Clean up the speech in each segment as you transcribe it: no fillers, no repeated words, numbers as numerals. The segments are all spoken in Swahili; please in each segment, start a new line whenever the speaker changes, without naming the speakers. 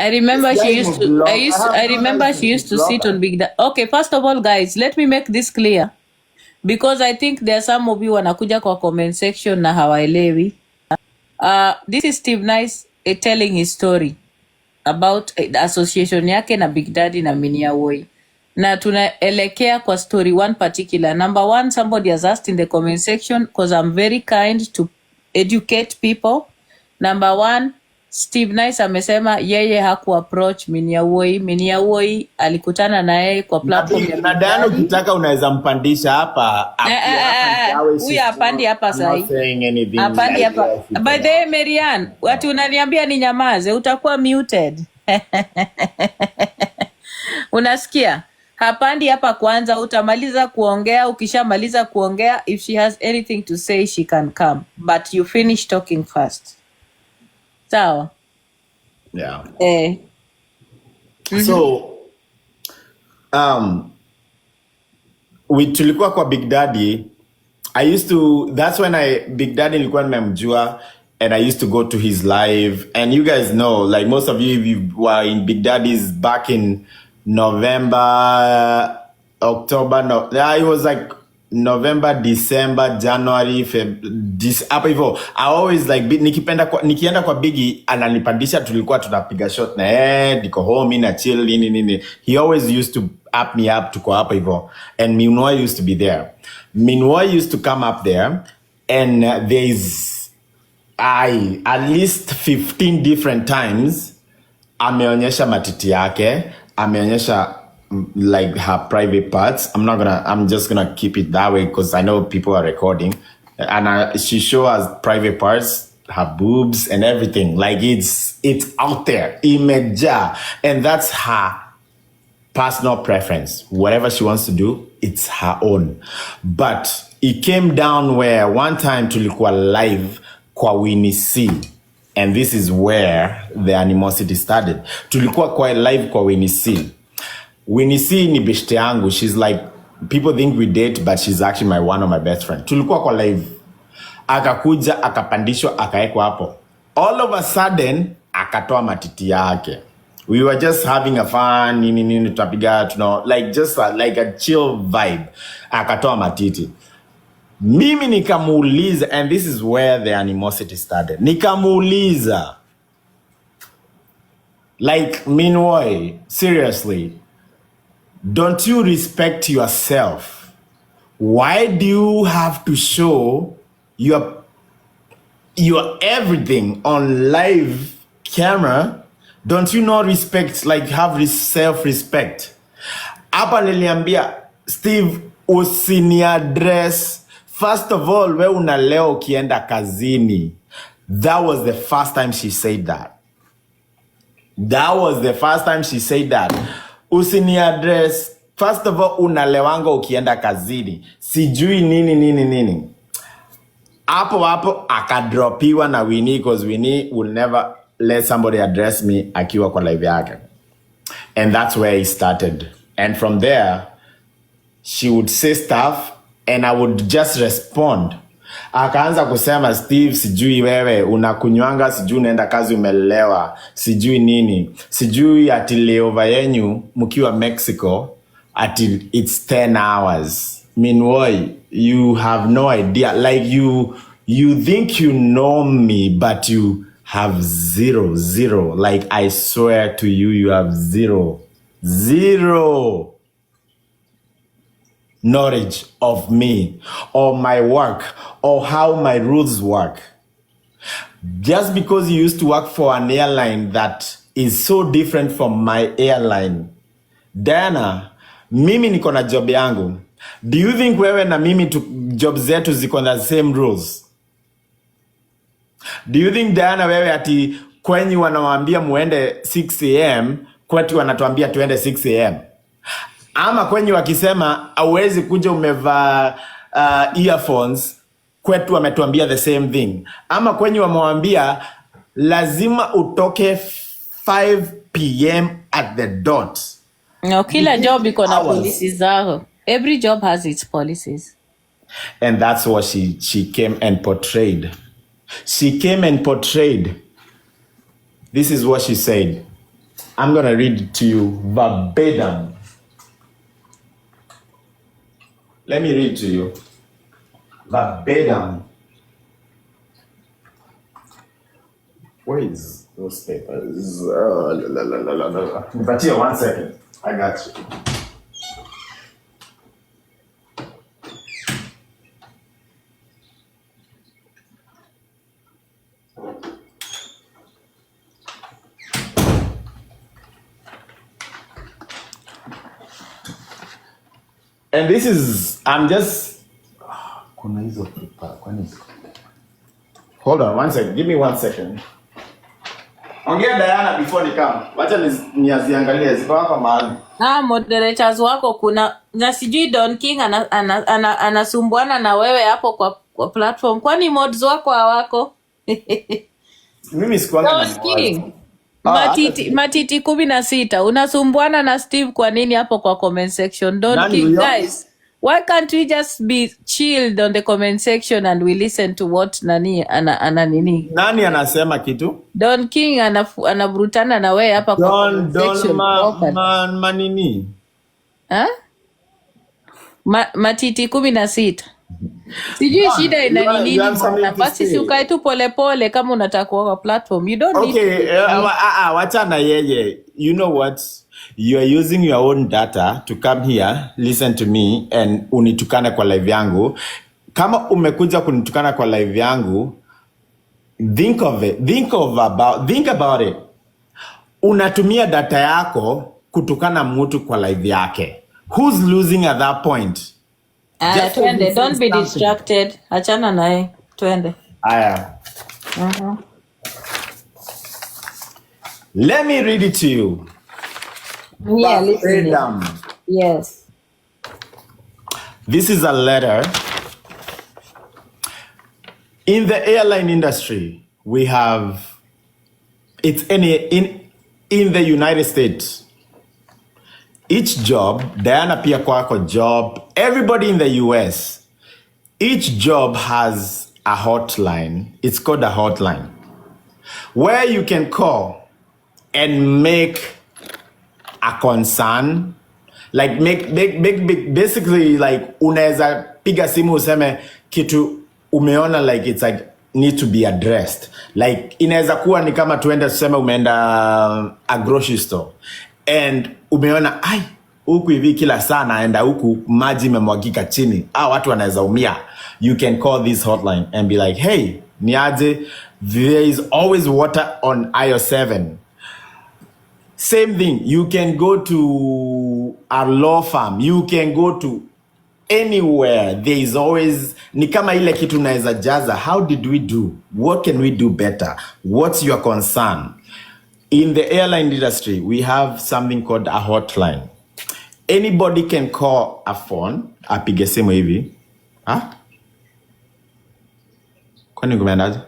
I remember
This
she
guy
used
will
to.
block.
I remember she used to sit on Big Daddy. Okay, first of all, guys, let me make this clear because I think there are some of you wanakuja kwa comment section na hawaelewi. This is Steve Nice telling his story about the association yake na Big Daddy na Minia Woi, na tunaelekea kwa story one particular. Number one, somebody has asked in the comment section because I'm very kind to educate people. Number one, Steve Nice amesema yeye haku approach Minia Woi. Minia Woi alikutana na yeye kwa platform ya
na
Big
Diana,
Daddy.
ukitaka unaweza mpandisha hapa.
Huyu hapandi hapa sahi.
Hapandi
Hapandi hapa. By the way, Marianne, watu unaniambia ni nyamaze, utakuwa muted. Unasikia? Hapandi hapa kwanza, utamaliza kuongea. Ukishamaliza kuongea, if she has anything to say she can come, but you finish talking first. Sawa?
Yeah.
So
tulikuwa kwa Big Daddy. That's when Big Daddy nilikuwa nimemjua, and I used to go to his live, and you guys know, like most of you were in Big Daddy's back in November, October, it was like November, December, January, hapo hivyo. I always like nikienda kwa Biggie ananipandisha, tulikuwa tunapiga shot na niko home na chill nini. He always used to up me up, tuko hapo hivyo, and Minwoi used to be there. Minwoi used to come up there, and there's at least 15 different times ameonyesha matiti yake, ameonyesha like her private parts. I'm just gonna keep it that way because I know people are recording, and she shows us private parts, her boobs and everything. Like it's out there, imeja, and that's her personal preference. Whatever she wants to do, it's her own. But it came down where one time tulikuwa live kwa Winnie C, and this is where the animosity started. Tulikuwa kwa live kwa Winnie C. Winnie C ni beshte yangu. She's like, people think we date, but she's actually one of my best friends. Tulikuwa kwa live. Akakuja, akapandishwa, akaekwa hapo. All of a sudden, akatoa matiti yake. We were just having a fun, nini, tutapiga, like just like a chill vibe. Akatoa matiti. Mimi nikamuuliza, and this is where the animosity started. Nikamuuliza, like, Minwoi, seriously, don't you respect yourself? Why do you have to show your everything on live camera? Don't you not respect, like have this self-respect? Hapa niliambia Steve, usini address. First of all, we unaleo kienda kazini. That was the first time she said that. Usini address. First of all, unalewanga ukienda kazini. Sijui nini. Hapo akadropiwa na Winnie, because Winnie will never let somebody address me akiwa kwa live yake. And that's where it started. And from there, she would say stuff and I would just respond. Akaanza kusema, Steve, sijui wewe unakunywanga, sijui unaenda kazi umelewa, sijui nini, sijui ati layover yenyu mkiwa Mexico ati it's 10 hours. Minwoi, you have no idea. Like you think you know me, but you have zero. Like I swear to you, you have zero knowledge of me or my work or how my rules work. Just because you used to work for an airline that is so different from my airline. Diana, mimi niko na job yangu. Do you think wewe na mimi job zetu ziko na same rules? Do you think Diana, wewe ati kwenye wanawaambia muende 6 am, kwetu wanatuambia tuende 6 am? Ama kwenye wakisema hauwezi kuja umevaa earphones, kwetu wametuambia the same thing? Ama kwenye wamewambia lazima utoke 5 p.m. at the dot?
No, kila job iko na policies zao. Every job has its policies.
And that's what she came and portrayed. This is what she said. I'm gonna read it to you verbatim. Let me read to you verbatim. Where is those papers? But here, 1 second. I got you. And this is, I'm just. Kuna hizo paper, kwani? Hold on 1 second. Give me 1 second. Ongea Diana before ni come. Wacha niaziangalie ziko hapa mahali.
Moderators wako kuna na sijui Don King anasumbuana na wewe hapo kwa platform. Kwani mods wako hawako?
Mimi sikuanga na
Don King. Matiti 16 unasumbuana na Steve kwa nini hapo kwa comment section? Don King, guys, why can't we just be chilled on the comment section and we listen to what nani
nani anasema kitu?
Don King anabrutana na wewe hapa kwa comment section.
Manini?
Matiti 16. Sijui shida ina nini bwana. Basi si ukae tu pole kama unataka kwa platform. You don't need to.
Wachana yeye. You know what? You are using your own data to come here, listen to me, and unitukane kwa live yangu. Kama umekuja kunitukana kwa live yangu, think about it. Unatumia data yako kutukana mtu kwa live yake. Who's losing at that point?
Twende, don't be distracted. Achana naye. Twende.
Aya. Let me read it to you.
Yeah, listen. Yes.
This is a letter. In the airline industry, we have, it's in the United States. Each job, Diana pia kwako job, everybody in the US, each job has a hotline. It's called a hotline, where you can call and make a concern, like make basically like unaweza piga simu useme kitu umeona like it's like need to be addressed. Like inaweza kuwa ni kama tuende tuseme umeenda a grocery store and umeona ai huku hivi kila saa naenda huku maji imemwagika chini. Watu wanaweza umia. You can call this hotline and be like, hey, niaje, there is always water on aisle 7. Same thing, you can go to a law firm, you can go to anywhere. There is always, ni kama ile kitu naweza jaza, how did we do? What can we do better? What's your concern? In the airline industry, we have something called a hotline. Anybody can call a phone, apige simu hivi. Kwani kumeandaje?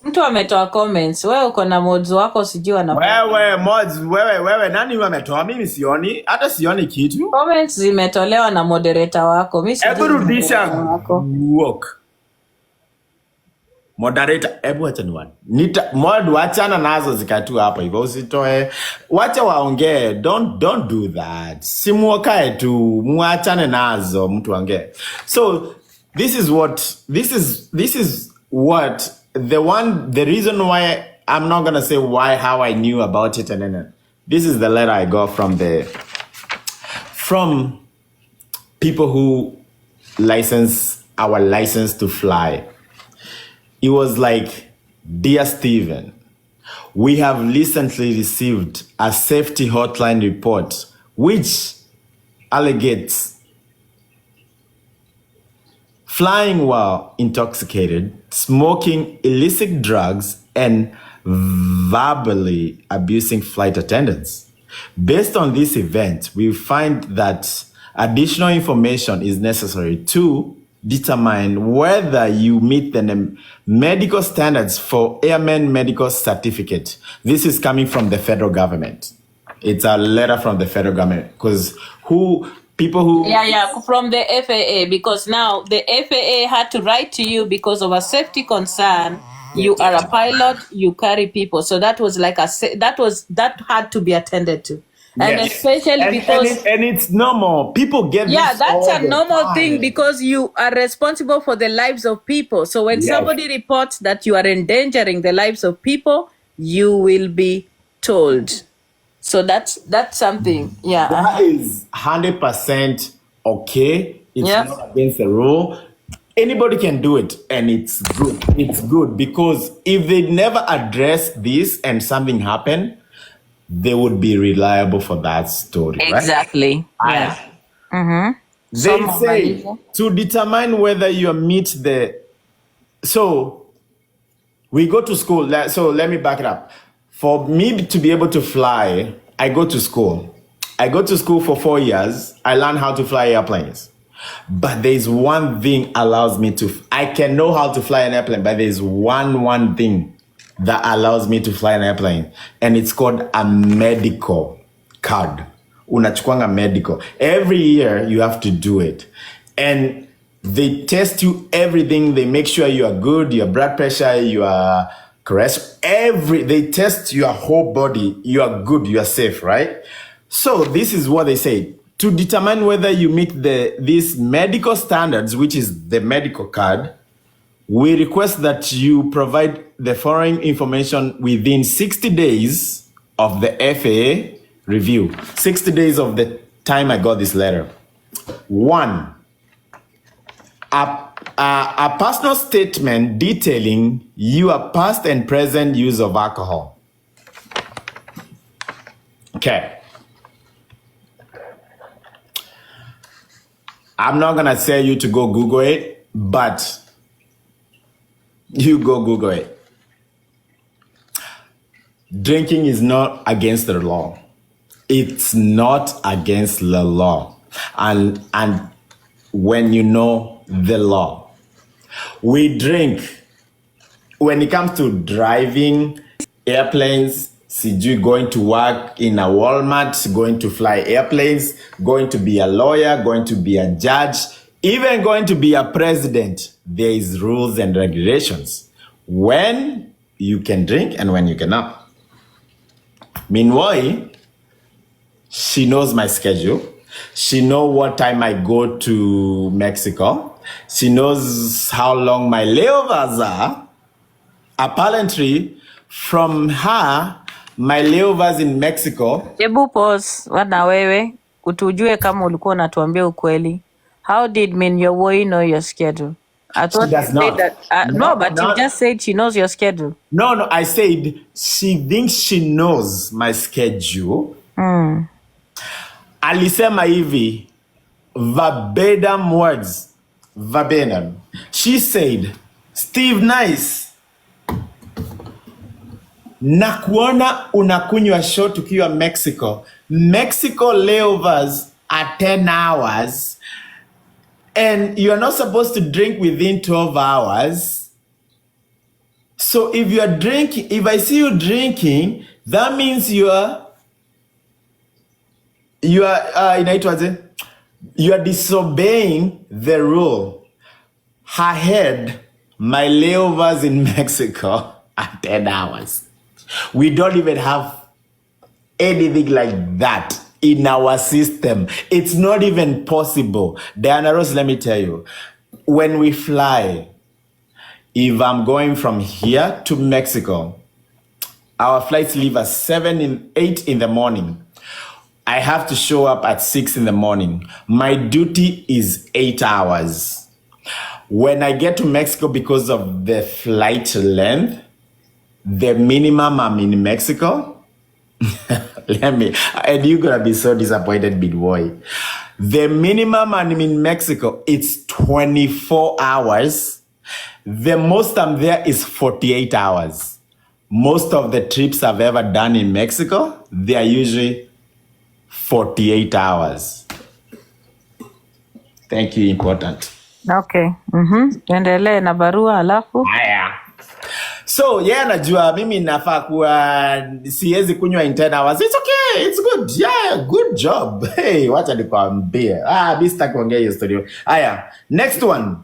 Mtu ametoa comments. Wewe uko na mods wako sijui wanafanya.
Wewe nani ametoa? Mimi sioni, hata sioni kitu.
Comments zimetolewa na moderator wako. Mimi sijui.
Hebu rudisha work. Moderator, hebu acha nione. Mod wachana nazo zikatu hapa hivyo usitoe. Wacha waongee. Don't do that. Simuokae tu, muachane nazo mtu ongee. So this is what the reason why I'm not gonna say how I knew about it and then this is the letter I got from people who license our license to fly. It was like, dear Stephen, we have recently received a safety hotline report which allegates flying while intoxicated, smoking illicit drugs, and verbally abusing flight attendants. Based on this event, we find that additional information is necessary to determine whether you meet the medical standards for Airman Medical Certificate. This is coming from the federal government. It's a letter from the federal government because people who...
Yeah, from the FAA, because now the FAA had to write to you because of a safety concern You are a pilot, you carry people. So that was like that had to be attended to. And
Yes.
especially because
And it's normal. People get
yeah,
this
that's
all
a
the
normal thing
time.
because you are responsible for the lives of people. So when
Yes.
somebody reports that you are endangering the lives of people, you will be told. So that's something. Yeah.
That is 100% okay. It's
Yeah.
not against the rule. Anybody can do it, and it's good. It's good because if they never address this and something happened, they would be reliable for that story, right?
Exactly. Yeah.
They
Some
say to determine whether you meet the. So we go to school. So let me back it up. For me to be able to fly, I go to school. I go to school for 4 years. I learn how to fly airplanes. But there's one thing allows me to. I can know how to fly an airplane, but there's one thing that allows me to fly an airplane, and it's called a medical card. Unachukwanga medical. Every year you have to do it, and they test you everything. They make sure you are good, your blood pressure, your cholesterol. They test your whole body. You are good. You are safe, right? So this is what they say. To determine whether you meet these medical standards, which is the medical card, we request that you provide the following information within 60 days of the FAA review. 60 days of the time I got this letter. 1, a personal statement detailing your past and present use of alcohol. Okay. I'm not gonna tell you to go Google it, but you go Google it. Drinking is not against the law. It's not against the law. And when you know the law, we drink. When it comes to driving airplanes, CG going to work in a Walmart, going to fly airplanes, going to be a lawyer, going to be a judge, even going to be a president, there is rules and regulations when you can drink and when you cannot. Meanwhile, she knows my schedule. She knows what time I go to Mexico. She knows how long my layovers are. Apparently, from her, my layovers in Mexico.
Hebu pause wana wewe utujue kama ulikuwa unatuambia ukweli. How did Minyowoyi know your schedule? I thought
She does
you said
not.
that. No, but you just said she knows your schedule.
No, I said she thinks she knows my schedule. Alisema hivi, verbatim words, verbatim. She said, Steve Nice, nakuona unakunywa shot ukiwa Mexico. Mexico layovers are 10 hours and you are not supposed to drink within 12 hours. So if you are drinking, if I see you drinking, that means you are inaitwaje? You are disobeying the rule. Her head, my layovers in Mexico are 10 hours. We don't even have anything like that in our system. It's not even possible. Diana Rose, let me tell you, when we fly, if I'm going from here to Mexico, our flights leave at 8 in the morning. I have to show up at 6 in the morning. My duty is 8 hours. When I get to Mexico, because of the flight length, the minimum I'm in Mexico, and you're gonna be so disappointed, big boy. The minimum I'm in Mexico, it's 24 hours. The most I'm there is 48 hours. Most of the trips I've ever done in Mexico, they are usually 48 hours. Thank you, important.
Okay. Tuendelee na barua alafu.
Haya. So, yeah, najua mimi nafaa kuwa siwezi kunywa in 10 hours. It's okay. It's good. Yeah, good job. Hey, wacha nikwambie. Mimi sitaki kuongea hiyo story. Haya, next one.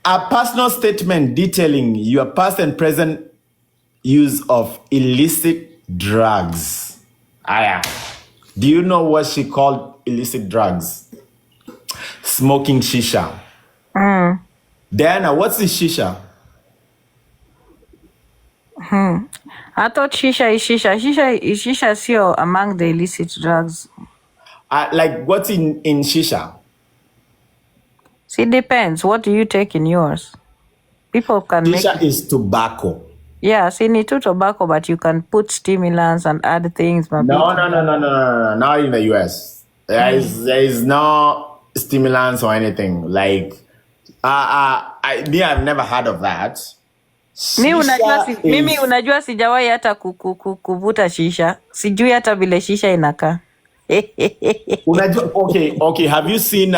A personal statement detailing your past and present use of illicit drugs. Aya. Do you know what she called illicit drugs? Smoking shisha. Diana, what's the shisha?
I thought shisha is shisha. Shisha is sio among the illicit drugs.
Like, what's in shisha?
See, it depends. What do you take in yours? People can make
Shisha
it.
is tobacco.
Yeah, see, need to tobacco, but you can put stimulants and add things.
No. Not in the US. There is no stimulants or anything. Like, I've never heard of that.
Mimi unajua sijawahi hata kuvuta shisha. Sijui hata vile shisha inakaa.
Unajua, okay. Have you seen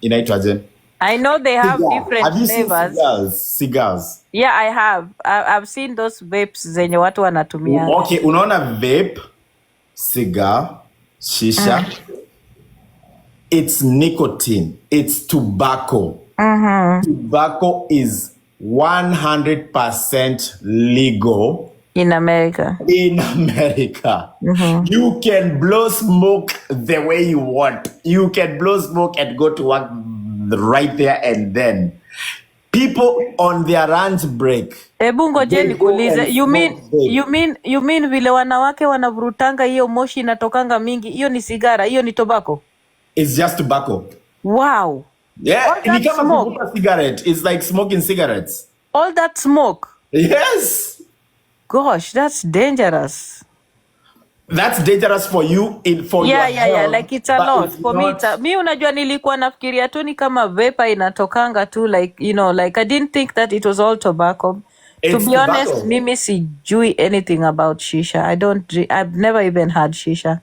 inaitwaje?
I know they have different
Have you
flavors.
seen cigars?
Yeah, I have. I've seen those vapes zenye watu wanatumia.
Okay, unaona vape, cigar, shisha. It's nicotine. It's tobacco. Tobacco is 100% legal
In America.
in America. You can blow smoke the way you want. You can blow smoke and go to work right there and then. People on their lunch break.
Ebu ngoje
They go
nikuulize.
and
You
smoke vape.
mean vile wanawake wanavurutanga hiyo moshi inatokanga mingi, hiyo ni sigara, hiyo ni tobacco?
It's just tobacco.
Wow.
Yeah,
All that
ni kama
smoke.
kuvuta cigarette. It's like smoking cigarettes.
All that smoke.
Yes.
Gosh, that's dangerous.
That's dangerous for you for
Yeah,
your health.
like it's a
but
lot
it's
for me.
not-
Mi unajua nilikuwa nafikiria tu ni kama vapor inatokanga tu, like, you know, like I didn't think that it was all tobacco. To
It's
be honest,
tobacco.
mimi sijui anything about shisha. I've never even had shisha.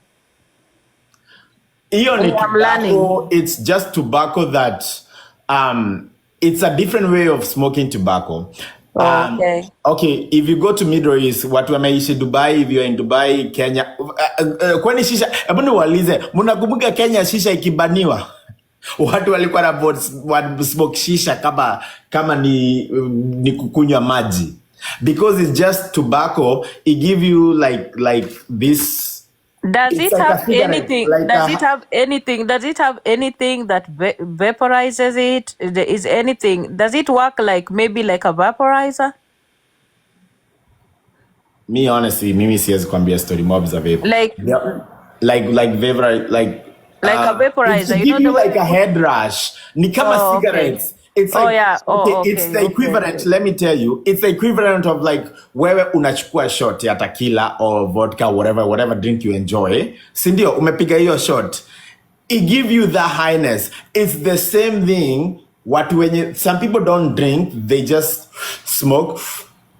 Hiyo ni
I'm learning.
tobacco. It's just tobacco that it's a different way of smoking tobacco.
Okay.
Okay, if you go to Middle East, watu wameishi Dubai, if you're in Dubai, Kenya, kwani shisha, hebu niwaulize, mnakumbuka Kenya shisha ikibaniwa? Watu walikuwa na smoke shisha kama ni kukunywa maji. Because it's just tobacco, it give you like this.
Does
It's
it
like a
have
cigarette,
anything?
like
Does
a-
it have anything? Does it have anything that vaporizes it? Is anything? Does it work like maybe like a vaporizer?
Me honestly, mimi siwezi kuambia story mob za vape.
Like
Like vapor, like
a vaporizer,
It
you know
give you
the way.
like a head rush. Ni kama
Oh, okay.
cigarettes. It's
Oh,
like
yeah. Oh,
it's
okay,
the
okay.
equivalent. Let me tell you, it's the equivalent of like wewe unachukua shot ya tequila or vodka, whatever drink you enjoy. Si ndio umepiga hiyo shot. It give you the highness. It's the same thing. Some people don't drink, they just smoke.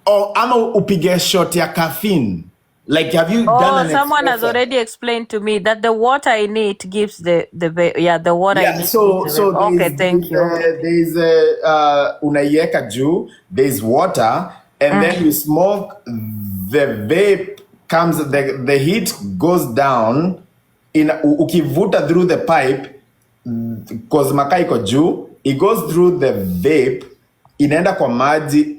Or ama upige shot ya caffeine. Like, have you done
Oh,
an
someone has
espresso?
already explained to me that the water in it gives the water in
Yeah,
it
so
gives the okay, thank you.
There's unaiweka juu, there's water, and then you smoke. The vape comes, the heat goes down. Ukivuta through the pipe, cause makaa iko juu, it goes through the vape, inaenda kwa maji,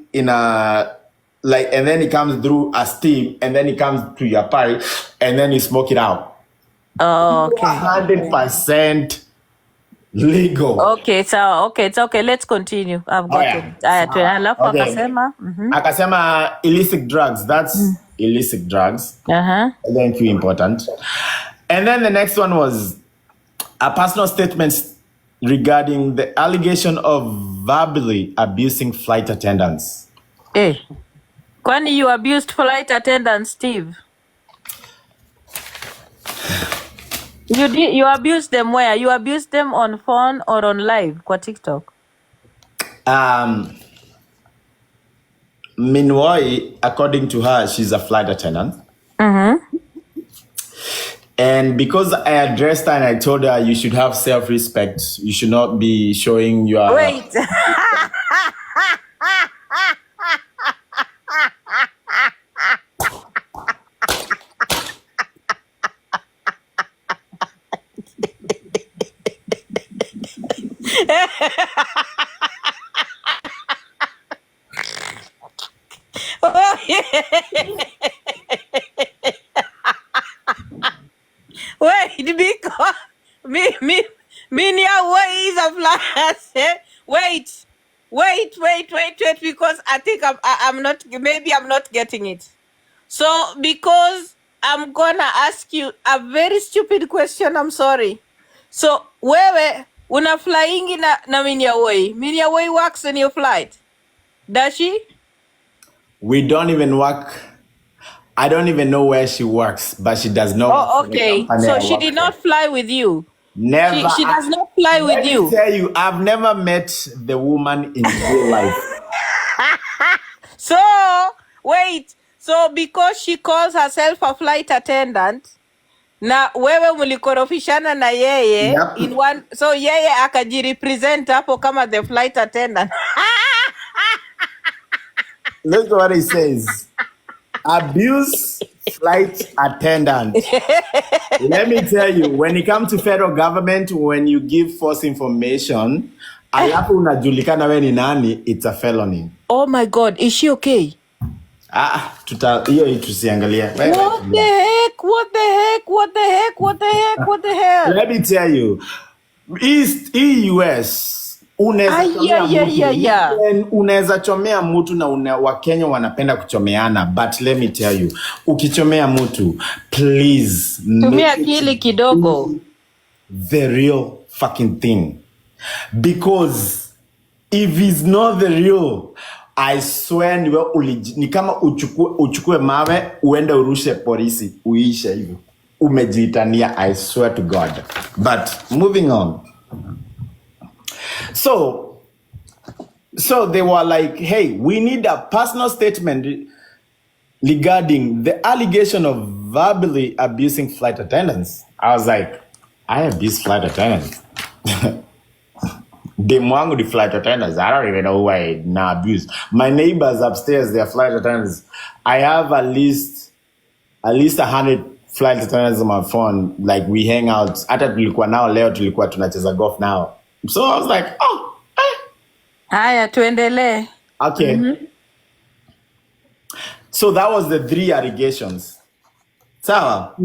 like, and then it comes through a steam, and then it comes to your pipe, and then you smoke it out.
Oh, okay.
100% legal.
Okay, so it's okay. Let's continue. I've got
yeah.
it. Alafu
Okay.
akasema.
Akasema illicit drugs. That's illicit drugs. Thank you, important. And then the next one was a personal statement regarding the allegation of verbally abusing flight attendants.
Eh. Kwani you abused flight attendants, Steve? You abused them where? You abused them on phone or on live kwa TikTok?
Minwoi, according to her, she's a flight attendant. And because I addressed her and I told her you should have self-respect, you should not be showing your...
Wait. Wait, because Minya way is a flash. Wait, because I think I'm not, maybe I'm not getting it. So because I'm gonna ask you a very stupid question, I'm sorry. So wewe una flying na Minya way works in your flight, does she?
We don't even work. I don't even know where she works, but she does not work
Oh,
for the
okay.
company
So
I
she
work
did
for.
not fly with you.
Never.
She does not fly
Let
with
me
you.
tell you, I've never met the woman in real life.
So wait. So because she calls herself a flight attendant, na wewe mlikorofishana na yeye
Yep.
in one, so yeye akajirepresent hapo kama the flight attendant.
Look what it says. Abuse flight attendant. Let me tell you, when it comes to federal government, when you give false information, alafu unajulikana we ni nani, it's a felony.
Oh my God, is she okay?
Hiyo tusiangalia.
What the heck? What the heck? What the heck? What the heck? What the hell?
Let me tell you, US unaweza chomea mtu na Wakenya wanapenda kuchomeana, but let me tell you, ukichomea mtu, please
tumia akili kidogo,
the real fucking thing, because if it's not the real, I swear ni kama uchukue mawe uende urushe polisi uishe hivyo, umejitania. I swear to God. But moving on. So they were like, hey, we need a personal statement regarding the allegation of verbally abusing flight attendants. I was like, I abuse flight attendants. Demwangu the flight attendants. I don't even know who I now abuse. My neighbors upstairs, they're flight attendants. I have at least 100 flight attendants on my phone. Like, we hang out. Hata tulikuwa nao leo, tulikuwa tunacheza golf now. So I was like, oh,
haya tuendelee.
Okay. So that was the 3 allegations. Sawa.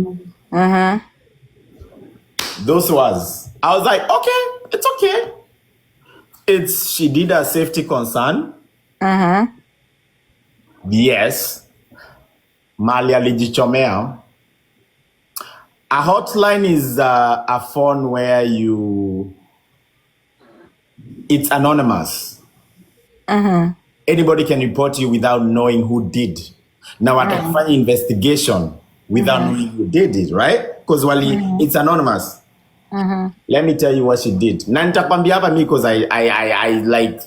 Those was. I was like, okay, it's okay. She did a safety concern. Yes. Mali alijichomea. A hotline is a phone where it's anonymous. Anybody can report you without knowing who did. Now watakufanya investigation without knowing who did it, right? Because it's anonymous. Let me tell you what she did. Na nitakwambia hapa me because I like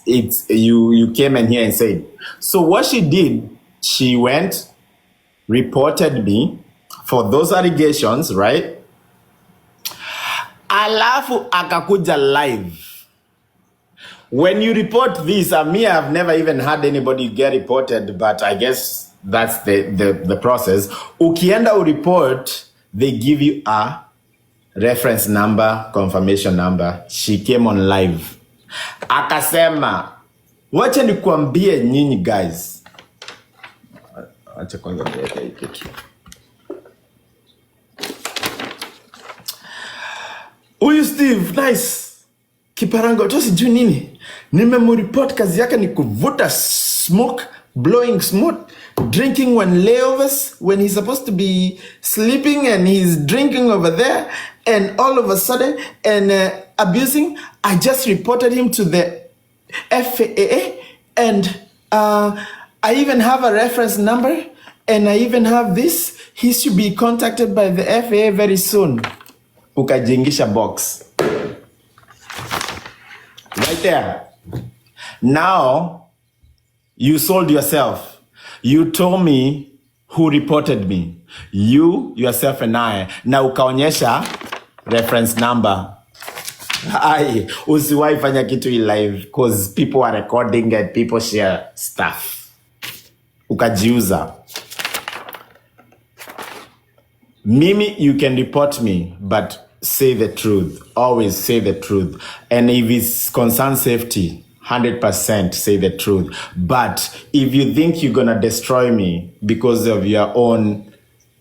it's you came in here and said. So what she did, she went, reported me for those allegations, right? Alafu akakuja live. When you report this, I've never even had anybody get reported, but I guess that's the process. Ukienda report, they give you a reference number, confirmation number. She came on live. Akasema, wacha nikuambie nyinyi guys. Acha kwanza niweke hii kitu. Huyu Steve, nice. Kiparango, tosi juu nini? Nimemureport kazi yake ni kuvuta smoke, blowing smoke, drinking when layovers, when he's supposed to be sleeping and he's drinking over there, and all of a sudden, and abusing. I just reported him to the FAA, and I even have a reference number, and I even have this. He should be contacted by the FAA very soon. Ukajingisha box. Right there. Now, you sold yourself. You told me who reported me. You, yourself, and I. Na ukaonyesha reference number. Ai, usiwahi fanya kitu hii live because people are recording and people share stuff. Ukajiuza. Mimi, you can report me, but say the truth. Always say the truth. And if it's concern safety, 100% say the truth. But if you think you're gonna destroy me because of your own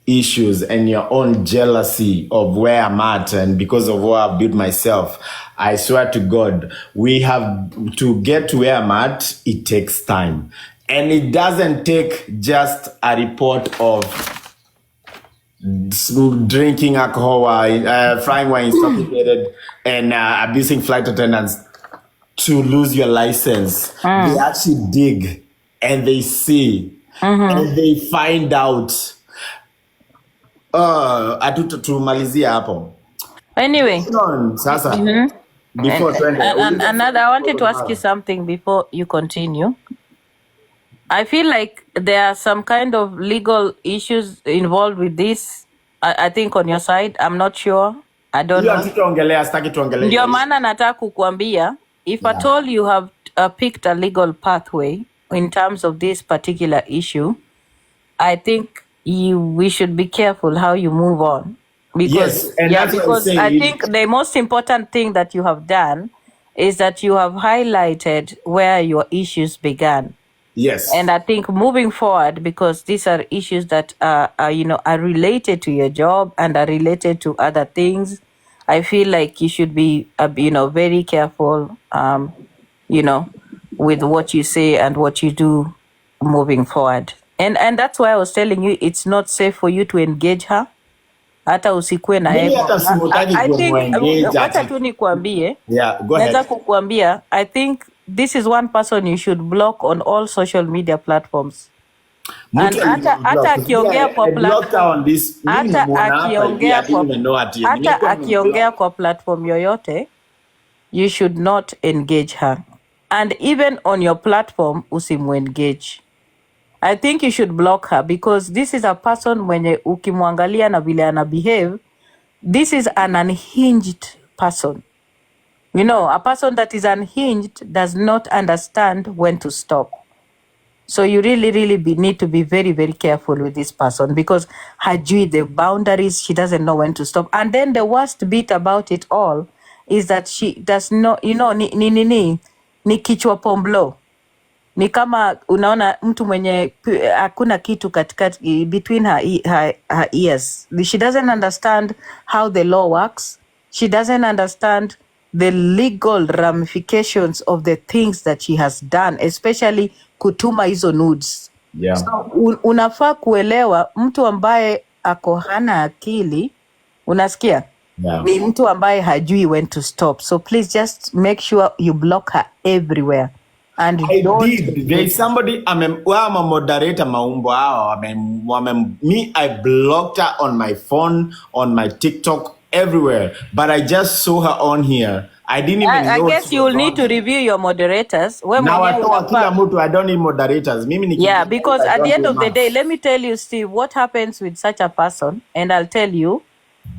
issues and your own jealousy of where I'm at and because of where I've built myself, I swear to God, we have to get to where I'm at. It takes time. And it doesn't take just a report of drinking alcohol, frying while intoxicated, and abusing flight attendants to lose your license. They actually dig and they see and they find out. Tumalizia hapo.
Anyway,
Sasa before
and another, I wanted to ask you something before you continue. I feel like there are some kind of legal issues involved with this. I think on your side, I'm not sure. I don't
hiyo
know.
hatutaongelea, sitaki tuongelee
Ndio
hiyo.
maana nataka kukuambia, if at all you have picked a legal pathway in terms of this particular issue, I think we should be careful how you move on. Because
Yes, and that's what I'm
because I
saying.
think the most important thing that you have done is that you have highlighted where your issues began.
Yes.
And I think moving forward, because these are issues that are related to your job and are related to other things, I feel like you should be very careful with what you say and what you do moving forward. And that's why I was telling you it's not safe for you to engage her. Hata usikue na
Mimi
ego.
hata simutaki
I think
kumwengage
wacha
ati.
tu nikwambie,
Yeah, go
naweza
ahead.
kukuambia, I think this is one person you should block on all social media platforms. And
Mtu
hata
aliniblock.
akiongea kwa
I blocked her on this. Mimi
hata
nimemuona hapa hivi, I
akiongea
didn't even know ati.
hata
Nimekuwa
akiongea
nimeblock.
kwa platform yoyote, you should not engage her. And even on your platform, usimuengage. I think you should block her because this is a person mwenye ukimwangalia na vile ana behave, this is an unhinged person. A person that is unhinged does not understand when to stop. So you really need to be very, very careful with this person because hajui the boundaries, she doesn't know when to stop. And then the worst bit about it all is that she does not, ni kichwa pomblo. Ni kama unaona mtu mwenye hakuna kitu katikati between her ears. She doesn't understand how the law works. She doesn't understand the legal ramifications of the things that she has done, especially kutuma hizo nudes.
Yeah.
So unafaa kuelewa mtu ambaye ako hana akili, unasikia?
Yeah.
Ni mtu ambaye hajui when to stop. So please just make sure you block her everywhere. And
I
don't
did. There is somebody, I'm a moderator maumbo hao. Me, I blocked her on my phone, on my TikTok, everywhere. But I just saw her on here. I didn't even know.
I guess you will need to review your moderators.
Now I told kila mtu, I don't need moderators.
Yeah, because at the end of the day, let me tell you, Steve, what happens with such a person, and I'll tell you,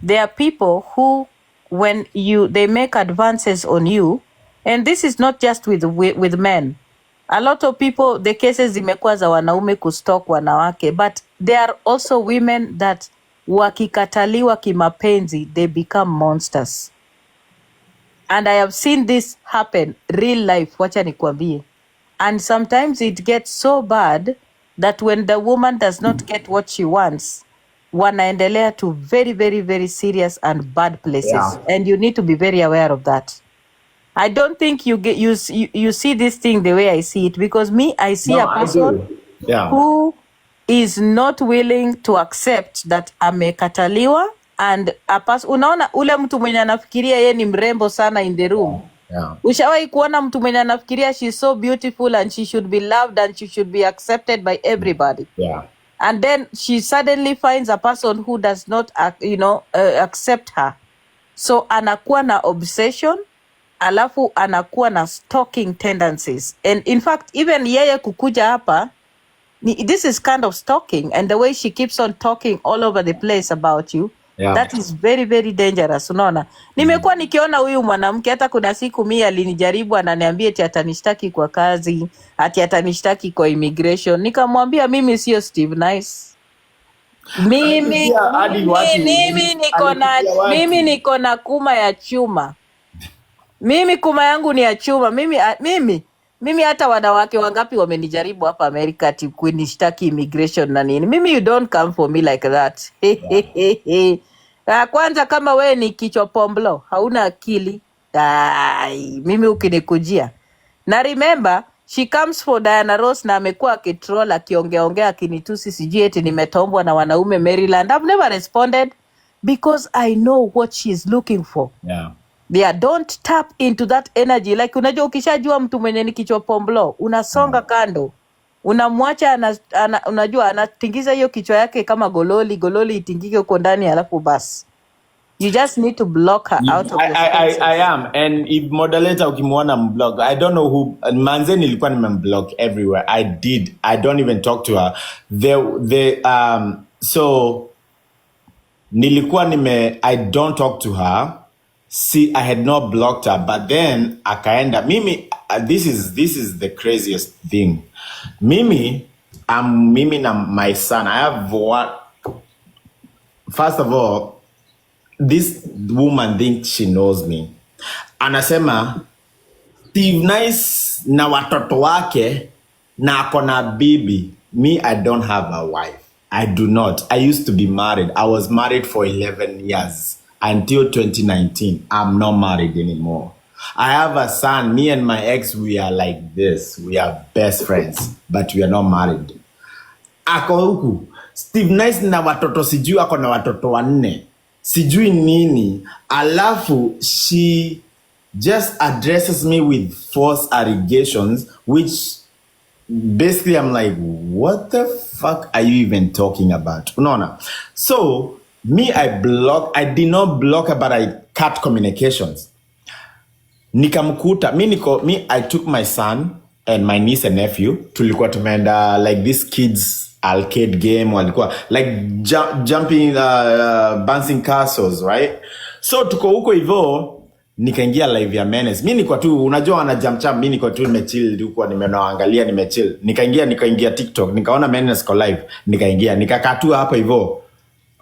there are people who, when they make advances on you, and this is not just with men. A lot of people, the cases zimekuwa za wanaume kustalk wanawake, but there are also women that wakikataliwa kimapenzi, they become monsters. And I have seen this happen real life, wacha nikwambie. And sometimes it gets so bad that when the woman does not get what she wants, wanaendelea to very, very, very serious and bad places.
Yeah.
And you need to be very aware of that. I don't think you see this thing the way I see it, because me, I see a person who is not willing to accept that amekataliwa, and a person, unaona ule mtu mwenye anafikiria yeye ni mrembo sana in the room.
Yeah.
Ushawahi kuona mtu mwenye anafikiria she's so beautiful and she should be loved and she should be accepted by everybody.
Yeah.
And then she suddenly finds a person who does not accept her. So anakuwa na obsession, alafu anakuwa na stalking tendencies. And in fact, even yeye kukuja hapa, this is kind of stalking, and the way she keeps on talking all over the place about you, that is very, very dangerous. Unaona, nimekuwa nikiona huyu mwanamke, hata kuna siku mimi alinijaribu, ananiambia eti atanishtaki kwa kazi, ati atanishtaki kwa immigration. Nikamwambia mimi sio Steve Nice. Mimi
Alipigia hadi watu,
mimi niko na kuma ya chuma. Mimi kuma yangu ni ya chuma. Mimi hata wanawake wangapi wamenijaribu hapa Amerika ati kunishtaki immigration na nini. Mimi, you don't come for me like that. Kwanza kama we ni kichwa pomblo, hauna akili. Mimi ukinikujia. Na remember, she comes for Diana Ross na amekuwa akitroll akiongeaongea akinitusi sijui eti nimetombwa na wanaume Maryland. I've never responded because I know what she's looking for. Yeah, don't tap into that energy. Like unajua ukishajua mtu mwenye ni kichwa pomblo, unasonga kando. Unamwacha unajua anatingiza hiyo kichwa yake kama gololi itingike huko ndani alafu basi. You just need to block her out of the spaces.
I am. And if moderator ukimwona mblock, I don't know who, manze nilikuwa nimemblock everywhere. I don't even talk to her. So nilikuwa I don't talk to her. See, I had not blocked her, but then akaenda. Mimi, this is the craziest thing. Mimi na my son. I have what? First of all, this woman thinks she knows me. Anasema Steve Nice na watoto wake na akona bibi. Me, I don't have a wife. I do not. I used to be married. I was married for 11 years until 2019. I'm not married anymore. I have a son. Me and my ex, we are like this. We are best friends, but we are not married. Ako huku Steve Nice na watoto sijui ako na watoto 4. Sijui nini. Alafu she just addresses me with false allegations, which basically I'm like, what the fuck are you even talking about? No. So me, I did not block her, but I cut communications. Nikamkuta, I took my son and my niece and nephew. Tulikuwa tumeenda like this kids arcade game, walikuwa like jumping, bouncing castles, right? So tuko huko hivyo, nikaingia live ya Menace. Mimi niko tu, unajua wana jump, mimi niko tu nimechill huko, nimeangalia, nimechill. Nikaingia TikTok, nikaona Menace ko live, nikaingia, nikakaa tu hapo hivyo.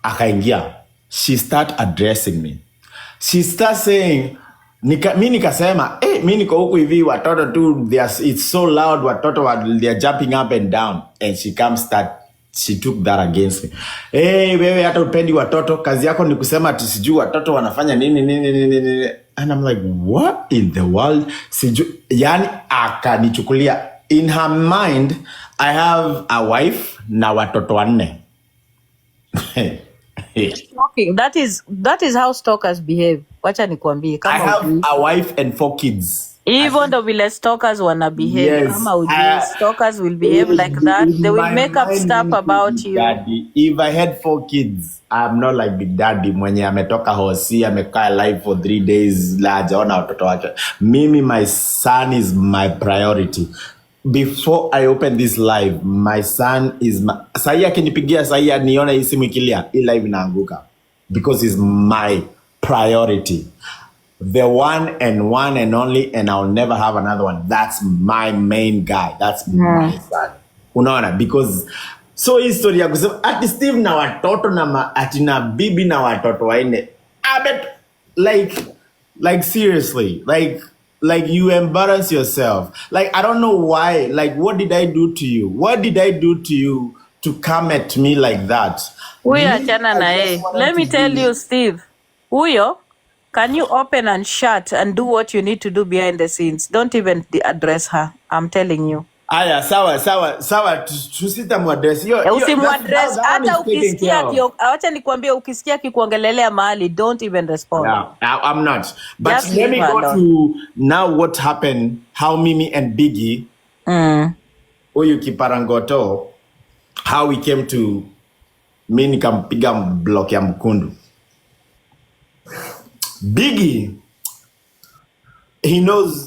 Akaingia. She start addressing me. She start saying, mimi nikasema, mimi niko huku hivi watoto tu, it's so loud, watoto they are jumping up and down, and she took that against me. Wewe hata upendi watoto, kazi yako ni kusema ati sijui watoto wanafanya nini. And I'm like, what in the world? Sijui, yani akanichukulia. In her mind, I have a wife na watoto 4.
Stalking. That is how stalkers behave. Wacha nikwambie kama
I have a wife and 4 kids.
Even though vile stalkers wanna behave,
Yes,
kama ujui, stalkers will behave like that. They will make up stuff about you.
Daddy. If I had 4 kids, I'm not like Big Daddy mwenye ametoka hosi, amekaa live for 3 days, la hajaona watoto wake. Mimi, my son is my priority. Before I open this live, my son is my... Sahi akinipigia sahi nione hii simu ikilia, hii live inaanguka. Because he's my priority. The one and only, and I'll never have another one. That's my main guy. That's my son. Unaona? Because so history ya kusema ati Steve na watoto na ati na bibi na watoto 4. I bet like seriously, like you embarrass yourself. Like I don't know why. Like what did I do to you? What did I do to you to come at me like that?
Huyo achana na yeye. Let me tell you, Steve. Huyo, can you open and shut and do what you need to do behind the scenes? Don't even address her. I'm telling you.
Aya, sawa, tusitamwadress.
Usimwadress hata ukisikia acha nikwambie, ukisikia kikuongelelea mahali, don't even respond.
No, I'm not. But
Just
let me
leave her
go
alone.
to now what happened, how Mimi and Biggie, huyu Kiparangoto, how we came to mimi nikampiga block ya Mkundu. Biggie, he knows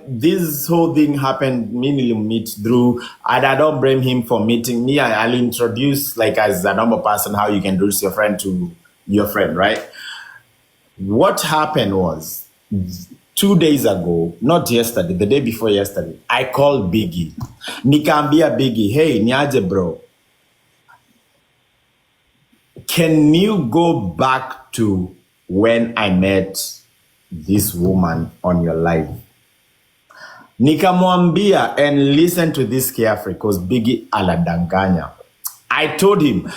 this whole thing happened, me meet through, and I don't blame him for meeting me. I'll introduce, like, as a normal person, how you can introduce your friend to your friend, right? What happened was 2 days ago, not yesterday, the day before yesterday, I called Biggie. Nikaambia Biggie, hey, niaje bro. can you go back to when I met this woman on your live? Nikamwambia, and listen to this carefully because Biggie aladanganya. I told him,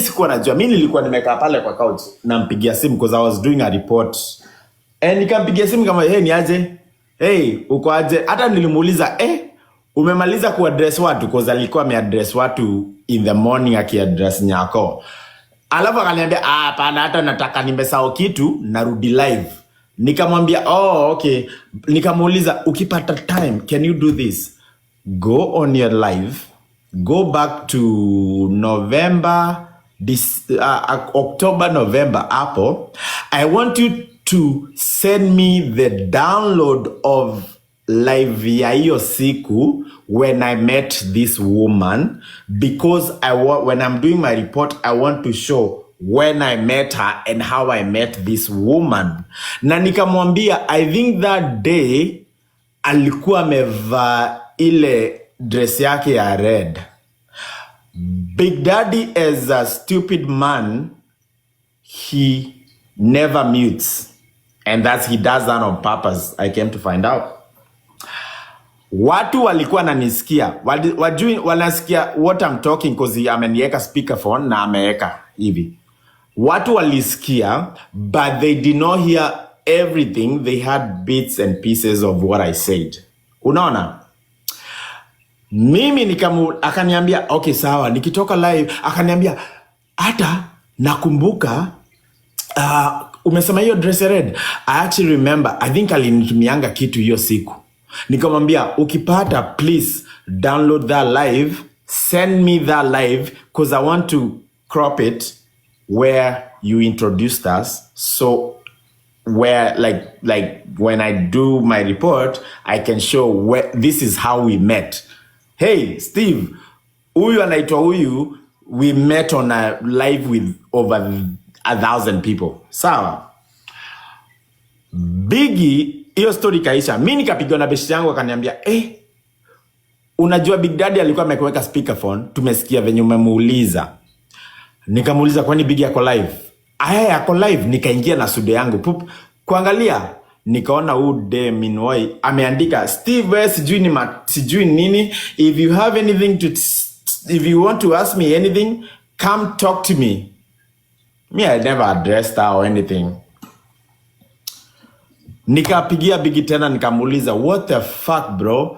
sikuwa najua, mimi nilikuwa nimekaa pale kwa couch nampigia simu because I was doing a report. And nikampigia simu kama, hey, niaje? Hey, uko aje? Hata nilimuuliza, umemaliza kuaddress watu? Because alikuwa ameaddress watu in the morning akiaddress Nyako. Alafu akaniambia, hapana, hata nataka nimesahau kitu, narudi live. Nikamwambia, okay. Nikamuuliza, ukipata time, can you do this? Go on your live. Go back to October, November, Apple. I want you to send me the download of live ya hiyo siku when I met this woman, because when I'm doing my report, I want to show when I met her and how I met this woman. Na nikamwambia, I think that day alikuwa amevaa ile dress yake ya red. Big Daddy, as a stupid man, he never mutes. And he does that on purpose, I came to find out. Watu walikuwa nanisikia, wanasikia what I'm talking because amenieka speakerphone na ameeka hivi. Watu walisikia, but they did not hear everything. They had bits and pieces of what I said. Unaona? Mimi akaniambia, okay sawa, nikitoka live, akaniambia, hata nakumbuka, umesema hiyo dress red. I actually remember, I think alinitumianga kitu hiyo siku. Nikamwambia, ukipata, please download that live, send me that live, because I want to crop it where you introduced us. So where like when I do my report, I can show where this is how we met. Hey, Steve, huyu anaitwa huyu, we met on a live with over 1,000 people. Sawa. Biggie, hiyo story kaisha. Mimi nikapigwa na beshi yangu akaniambia, unajua Big Daddy alikuwa amekuweka speakerphone, tumesikia venye umemuuliza. Nikamuuliza, kwani Biggie yako live? Yako live. Nikaingia na studio yangu kuangalia, nikaona Minwoi ameandika, Steve wewe sijui nini, if you want to ask me anything, come talk to me. Me, I never addressed her or anything. Nikapigia Biggie tena nikamuuliza, what the fuck bro?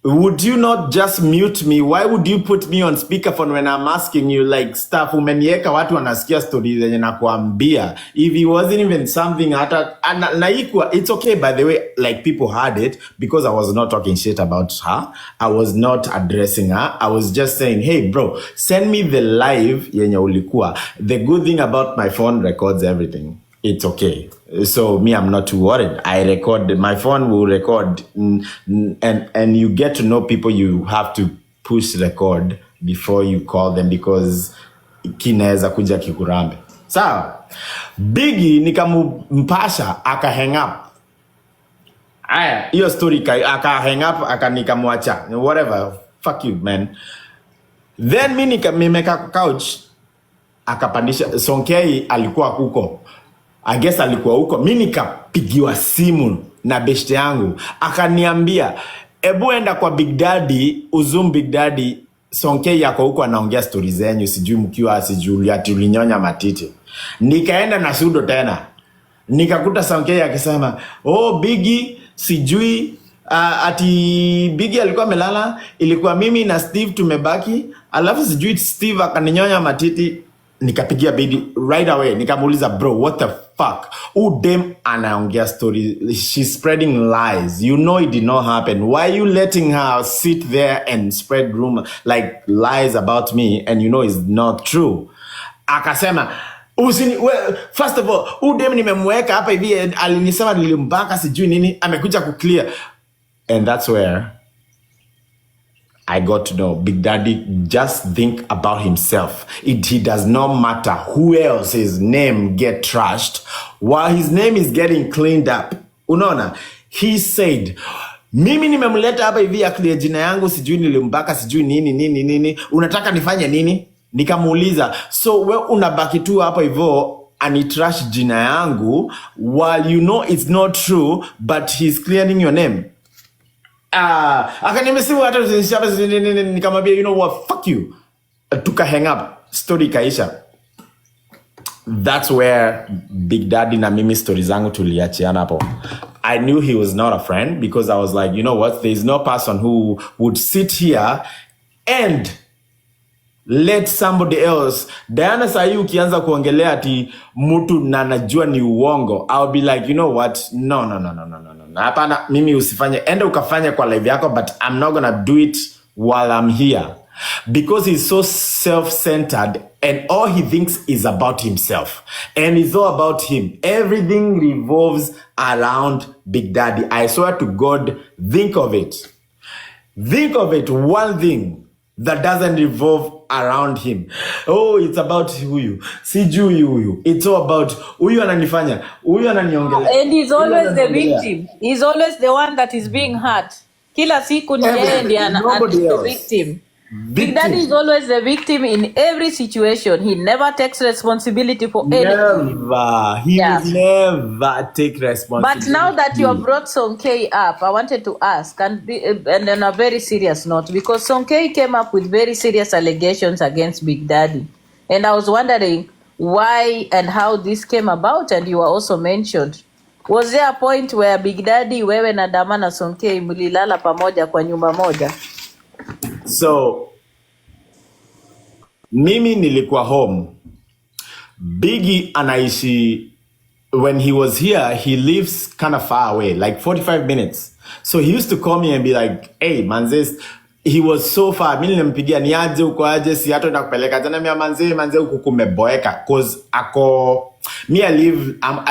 Would you not just mute me? Why would you put me on speakerphone when I'm asking you like stuff? Umenieka watu wanasikia stories zenye nakuambia. If it wasn't even something hata it's okay, by the way, like people heard it because I was not talking shit about her. I was not addressing her. I was just saying, hey bro, send me the live yenye ulikuwa. The good thing about my phone records everything. It's okay. So me, I'm not too worried. I record, my phone will record, and you get to know people. You have to push record before you call them because kinaweza kuja kikurambe. Sawa. Biggie nikampasha aka hang up. Hiyo story aka hang up nikamwacha. Whatever. Fuck you, man. Then mimi nimeka couch akapandisha. Sonkei alikuwa huko. I guess alikuwa huko. Mimi nikapigiwa simu na beshte yangu. Akaniambia, ebu enda kwa Big Daddy, uzum Big Daddy, Sonkei yako huko anaongea stories zenyu, sijui mkiwa sijui ati ulinyonya matiti. Nikaenda na sudo tena. Nikakuta Sonkei akisema, Biggie, sijui ati Biggie alikuwa melala, ilikuwa mimi na Steve tumebaki, alafu sijui Steve akaninyonya matiti. Nikapigia Biggie right away. Nikamuuliza, bro, what the fuck? Dem anaongea story. She's spreading lies. You know it did not happen. Why are you letting her sit there and spread rumor like lies about me and you know it's not true? Akasema, first of all, dem nimemweka hapa hivi alinisema nilimbaka sijui nini, amekuja kuclear. And that's where I got to know Big Daddy just think about himself. He does not matter who else's name get trashed while his name is getting cleaned up. Unaona? He said, mimi nimemleta hapa hivi ya clear jina yangu, sijui nilimbaka, sijui nini. Unataka nifanye nini? Nikamuuliza, so we unabaki tu hapo hivyo anitrash jina yangu while you know it's not true but he's clearing your name. Akaniambia si hata nikamwambia, you know what, fuck you. Tuka hang up, story kaisha. That's where Big Daddy na mimi story zangu tuliachiana hapo. I knew he was not a friend because I was like, you know what, there's no person who would sit here and let somebody else. Diana sahi ukianza kuongelea ati mtu na najua ni uongo, I'll be like, you know what, no. Hapana, mimi usifanye, enda ukafanya kwa live yako, but I'm not gonna do it while I'm here. Because he's so self-centered and all he thinks is about himself. And it's all about him. Everything revolves around Big Daddy. I swear to God, think of it. Think of it, one thing that doesn't revolve around him. Oh, it's about huyu. Sijui huyu. It's all about huyu ananifanya. Huyu ananiongelea.
And he's always the victim. He's always the one that is being hurt. Kila siku ni yeye ndiye the victim. Big Daddy is always the victim in every situation. He never takes responsibility for anything.
He will never take responsibility.
But now that you have brought Sonke up, I wanted to ask, and on a very serious note, because Sonke came up with very serious allegations against Big Daddy. And I was wondering why and how this came about, and you were also mentioned. Was there a point where Big Daddy, wewe na Dama na Sonke mlilala pamoja kwa nyumba moja?
So, mimi nilikuwa home. Biggie anaishi, when he was here, he lives kind of far away, like 45 minutes. So he used to call me and be like, hey, manzes, he was so far. Mimi nilimpigia ni aje uko aje, si hata nakupeleka tena mimi manze huku kumeboeka, cause I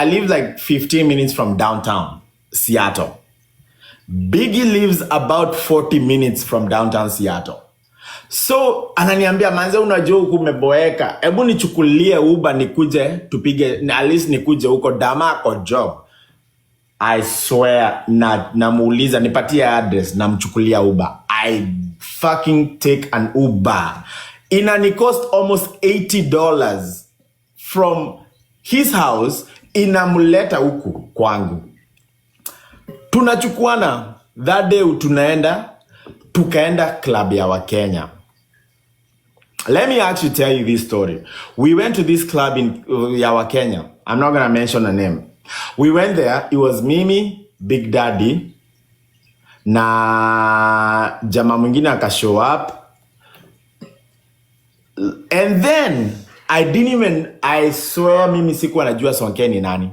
live like 15 minutes from downtown Seattle. Biggie lives about 40 minutes from downtown Seattle. So ananiambia, manze unajua huku umeboeka, hebu nichukulie Uber nikuje tupige, at least nikuje huko, Dama ako job. I swear, namuuliza nipatie address, namchukulia Uber. I fucking take an Uber. Inani cost almost $80 from his house, inamuleta huku kwangu. Tunachukuana, that day tukaenda club ya Wakenya. Let me actually tell you this story. We went to this club in ya Wakenya. I'm not going to mention the name. We went there, it was Mimi, Big Daddy, na jamaa mwingine akashow up. And then, I swear mimi sikuwa najua Sonke ni nani.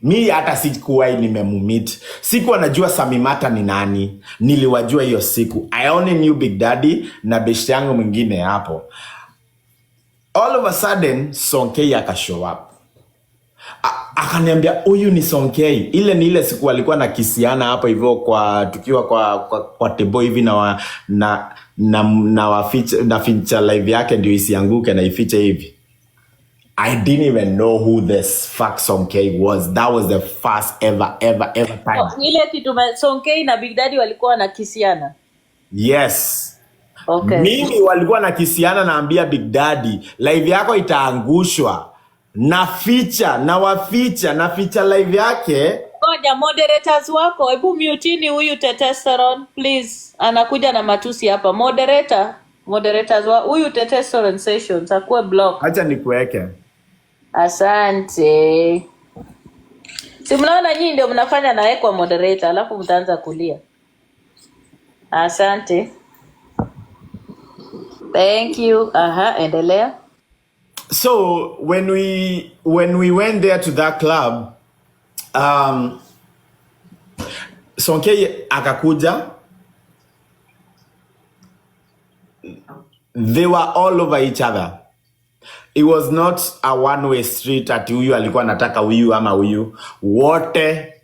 Mi hata sikuwahi nimemumit. Sikuwa najua Samimata ni nani. Niliwajua hiyo siku. I only knew Big Daddy na beshte yangu mwingine hapo. All of a sudden, Sonke akashow up. Akaniambia, huyu ni Sonke. Ile ni ile siku alikuwa na kisiana hapo hivyo tukiwa kwa tebo hivi na waficha live yake ndio isianguke na ifiche hivi. I didn't even know who this fuck Sonke was. That was the first ever time.
Ile kitu Sonke na Big Daddy walikuwa na kisiana.
Yes.
Okay.
Mimi walikuwa na kisiana, naambia Big Daddy, live yako itaangushwa. Naficha live yake.
Ngoja, moderators wako, hebu mutini huyu Testosterone please. Anakuja na matusi hapa. Moderators wa huyu Testosterone sessions akuwe block.
Acha nikuweke.
Asante. Si mnaona nyinyi ndio mnafanya na kwa moderator alafu mtaanza kulia. Asante. Thank you. Endelea.
So when we went there to that club, Sonke akakuja. They were all over each other. It was not a one-way street ati huyu alikuwa anataka huyu ama huyu. Wote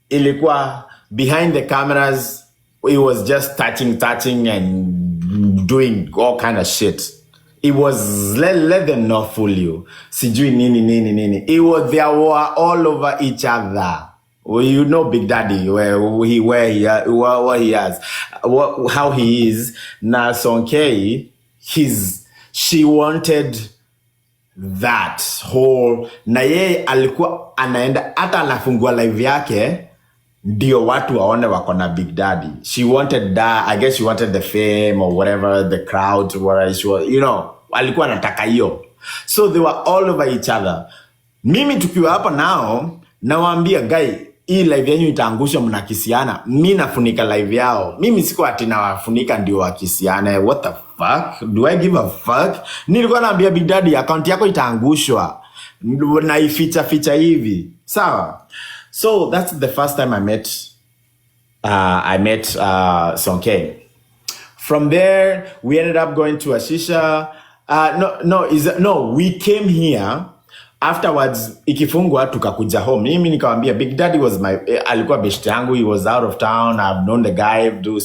ilikuwa behind the cameras. It was just touching and doing all kind of shit. It was let them not fool you. Sijui nini. They were all over each other. Well, you know Big Daddy what he has, how he is. Na Sonke, She wanted that whole, na yeye alikuwa anaenda hata anafungua live yake ndio watu waone wako na Big Daddy. She wanted that, I guess she wanted the fame or whatever, the crowd, whatever she was, alikuwa anataka hiyo. So they were all over each other. Mimi tukiwa hapa nao, nawaambia guy, hii live yenu itaangusha mnakisiana. Mimi nafunika live yao. Mimi siko ati nawafunika ndio wakisiana. What the fuck? Do I give a fuck? Nilikuwa naambia Big Daddy, account yako itaangushwa. Na ificha hivi. Sawa? So that's the first time I met Sonke. From there, we ended up going to Ashisha. We came here. Afterwards, ikifungwa tukakuja home. Mimi nikawambia Big Daddy was alikuwa best yangu. He was out of town. I've known the guy, do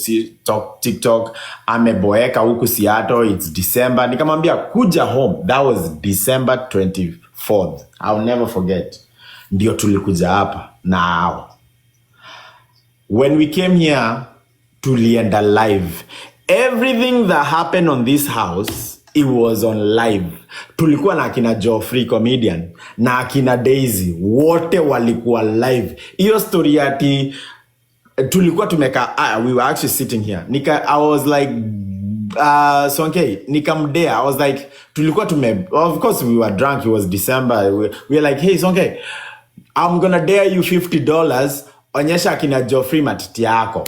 TikTok. Ameboeka huku Seattle. It's December. Nikamwambia kuja home. That was December 24th. I'll never forget. Ndio tulikuja hapa. Now, when we came here, tulienda live. Everything that happened on this house, it was on live. Tulikuwa na akina Geoffrey comedian na akina Daisy, wote walikuwa live. Hiyo story ati tulikuwa tumeka, we were actually sitting here. I was like, Sonke, nikamdea. I was like, tulikuwa of course we were drunk. It was December. We were like, hey Sonke, I'm gonna dare you $50. Onyesha akina Geoffrey matiti yako.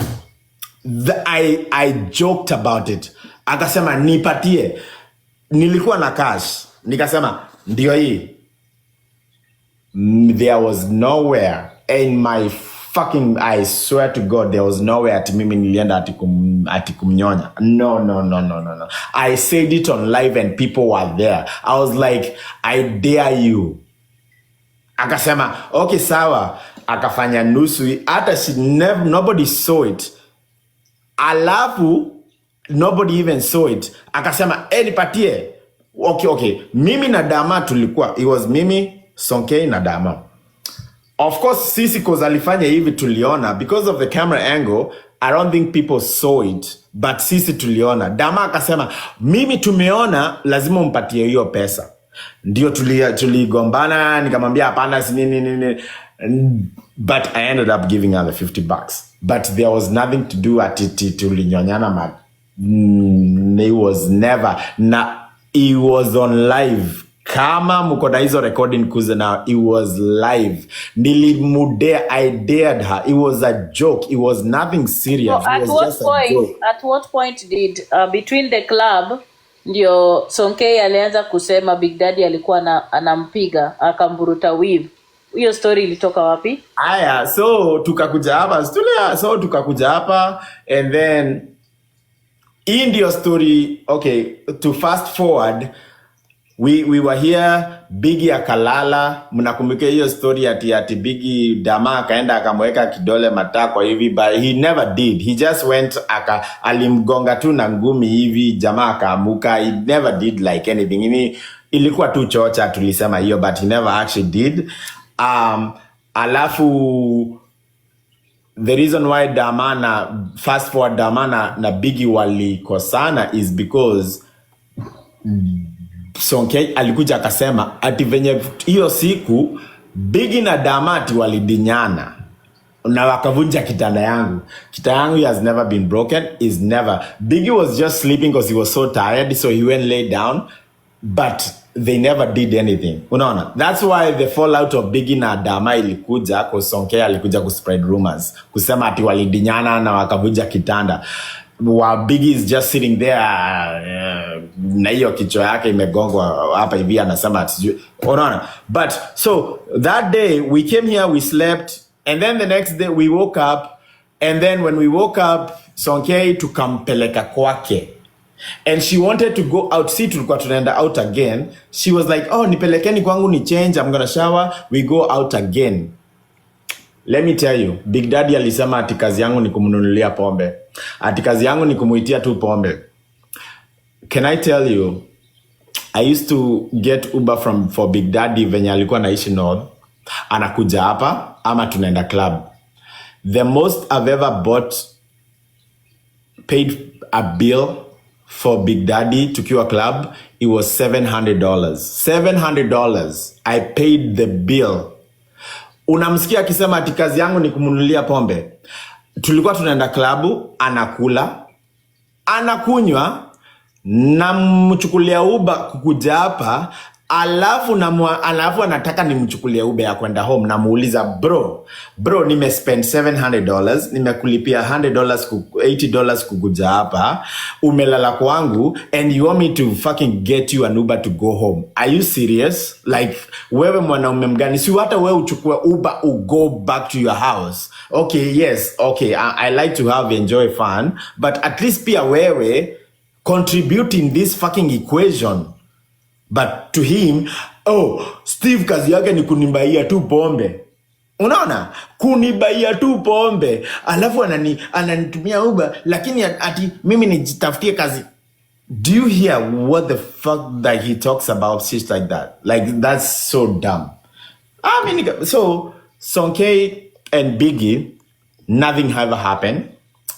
I joked about it. Akasema nipatie. Nilikuwa na cash. Nikasema ndio hii. There was nowhere in my fucking, I swear to God, there was nowhere ati mimi nilienda ati kumnyonya. No. I said it on live and people were there. I was like, I dare you. Akasema, okay sawa. Akafanya nusu. Hata nobody saw it. Alafu, nobody even saw it. Akasema, nipatie. Okay. Mimi na Dama tulikuwa. It was mimi, Sonke na Dama. Of course, sisi cause alifanya hivi tuliona. Because of the camera angle, I don't think people saw it. But sisi tuliona. Dama akasema, mimi tumeona, lazima mpatie hiyo pesa. Ndio tuligombana, nikamwambia hapana si nini. But I ended up giving her the $50. But there was nothing to do at it tulinyonyana. It was never. It was on live. Kama mko na hizo recording kuze now, it was live. I dared her. It was a joke. It was nothing serious.
So at what point did between the club ndio Sonke alianza kusema Big Daddy alikuwa anampiga akamburuta weave? Hiyo story ilitoka wapi?
Aya, so tukakuja hapa and then in your story, okay, to fast forward, we were here, Biggie akalala. Mnakumbuka hiyo story ati Biggie Dama akaenda akamweka kidole matako hivi, but he never did. He just went alimgonga tu na ngumi hivi, jamaa akaamuka. He never did like anything. Ilikuwa tu chocha tulisema hiyo, but he never actually did. Alafu the reason why fast forward Dama na Biggie walikosana is because Sonke alikuja akasema ati venye hiyo siku Biggie na Dama ati walidinyana na wakavunja kitanda yangu. Kitanda yangu has never been broken, is never. Biggie was just sleeping because he was so tired, so he went lay down, but they never did anything. Unaona? That's why the fallout of Biggie na Dama ilikuja kwa Sonke alikuja kuspread rumors. Kusema ati walidinyana na wakavunja kitanda. While Biggie is just sitting there na hiyo kichwa yake imegongwa hapa hivi anasema ati unaona. But so that day we came here, we slept, and then the next day we woke up, and then when we woke up Sonke tukampeleka kwake. And she wanted to go out. See, tulikuwa tunaenda out again. She was like, oh, nipelekeni kwangu ni change. I'm gonna shower. We go out again. Let me tell you, Big Daddy alisema ati kazi yangu ni kumnunulia pombe. Ati kazi yangu ni kumuitia tu pombe. Can I tell you, I used to get Uber for Big Daddy venye alikuwa naishi North. Anakuja hapa ama tunaenda club. The most I've ever paid a bill for Big Daddy tukiwa club it was $700. $700. I paid the bill. Unamsikia akisema ati kazi yangu ni kumunulia pombe. Tulikuwa tunaenda klabu, anakula, anakunywa, namchukulia Uber kukuja hapa, alafu anataka nimchukulia Uber ya kwenda home. Namuuliza, bro, nimespend $700, nimekulipia $100 $80 kukuja hapa, umelala kwangu, and you want me to fucking get you an Uber to go home? Are you serious? Like, wewe mwanaume mgani? Si hata wewe uchukue Uber go back to your house. Okay, yes, okay, I like to enjoy fun, but at least pia wewe contribute in this fucking equation. But to him, Steve kazi yake ni kunibaia tu pombe. Unaona? Kunibaia tu pombe. Alafu ananitumia Uber, lakini ati mimi nijitafutie kazi. Do you hear what the fuck that he talks about shit like that? Like, that's so dumb. I mean, so Sonke and Biggie, nothing ever happened.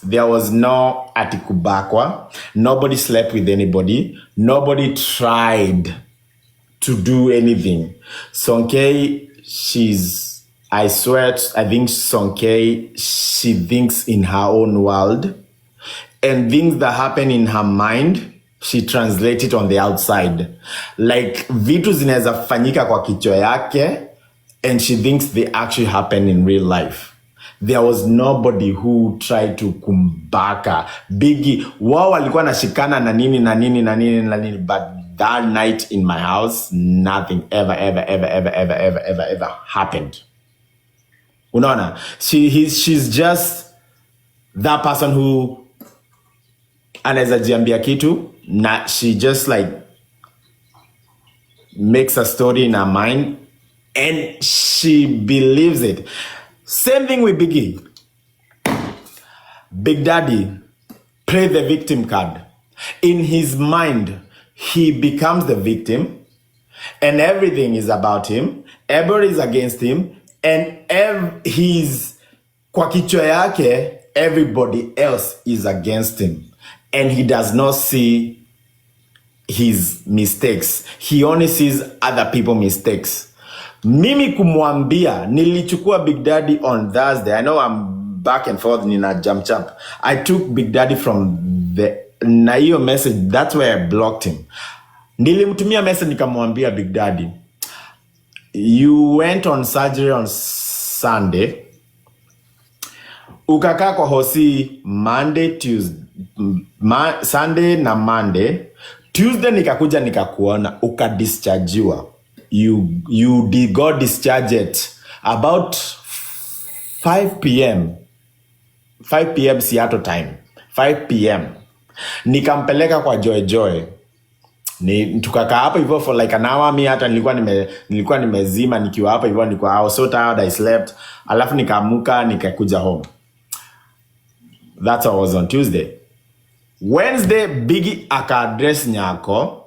There was no atikubakwa. Nobody slept with anybody. Nobody tried to do anything. Sonke, I think Sonke, she thinks in her own world. And things that happen in her mind, she translates it on the outside. Like, vitu zinaweza fanyika kwa kichwa yake, and she thinks they actually happen in real life. There was nobody who tried to kumbaka. Biggie, wao walikuwa nashikana na nini, but that night in my house, nothing ever happened. Unaona? She's just that person who anaweza jiambia kitu, na she just like makes a story in her mind and she believes it. Same thing with Biggie. Big Daddy played the victim card. In his mind, he becomes the victim, and everything is about him. Everybody is against him, and he's kwa kichwa yake, everybody else is against him, and he does not see his mistakes. He only sees other people's mistakes. Mimi kumwambia, nilichukua Big Daddy on Thursday. I know I'm back and forth, nina jump. I took Big Daddy from na hiyo message, that's where I blocked him. Nilimtumia message nikamwambia, Big Daddy, you went on surgery on Sunday. Ukakaa kwa hosi Monday, Tuesday, Sunday na Monday. Tuesday nikakuja nikakuona, ukadischargiwa. You got discharged about 5 p.m. 5 p.m. Seattle time. 5 p.m. Nikampeleka kwa Joy. Tukakaa hapo hivyo for like an hour. Mimi hata nilikuwa nimezima nikiwa hapo hivyo, I was so tired, I slept. Alafu nikaamuka nikakuja home. That's how I was on Tuesday. Wednesday, Biggie aka-address Nyako.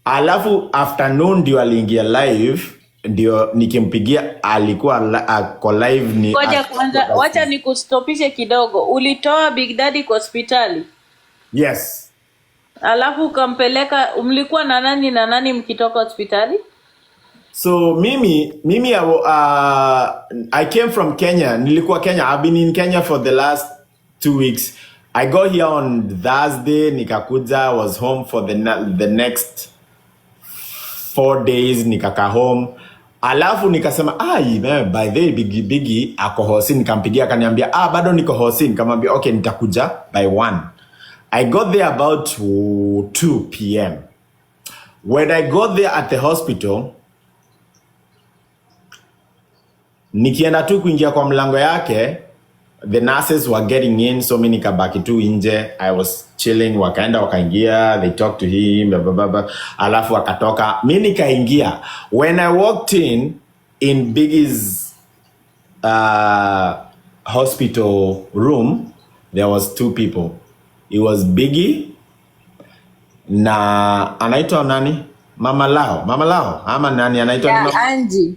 Alafu afternoon ndio aliingia live, ndio nikimpigia, alikuwa ako live ni
Ngoja kwanza, wacha nikustopishe kidogo. Ulitoa Big Daddy kwa hospitali?
Yes.
Alafu ukampeleka, mlikuwa na nani mkitoka hospitali?
So mimi I came from Kenya. Nilikuwa Kenya. I've been in Kenya for the last 2 weeks. I got here on Thursday, nikakuja, was home for the next 4 days, nikaka home. Alafu nikasema, by the way, Biggie ako hosi. Nikampigia akaniambia, bado niko hosi. Nikamwambia, okay, nitakuja by 1. I got there about 2 p.m. When I got there at the hospital, nikienda tu kuingia kwa mlango yake, the nurses were getting in, so mimi nikabaki tu nje. I was chilling, wakaingia, they talked to him, blah, blah, blah. Alafu wakatoka, mimi nikaingia. When I walked in Biggie's hospital room, there was 2 people. It was Biggie na anaitwa nani? Mama Lao ama nani anaitwa?
Yeah,
Angie.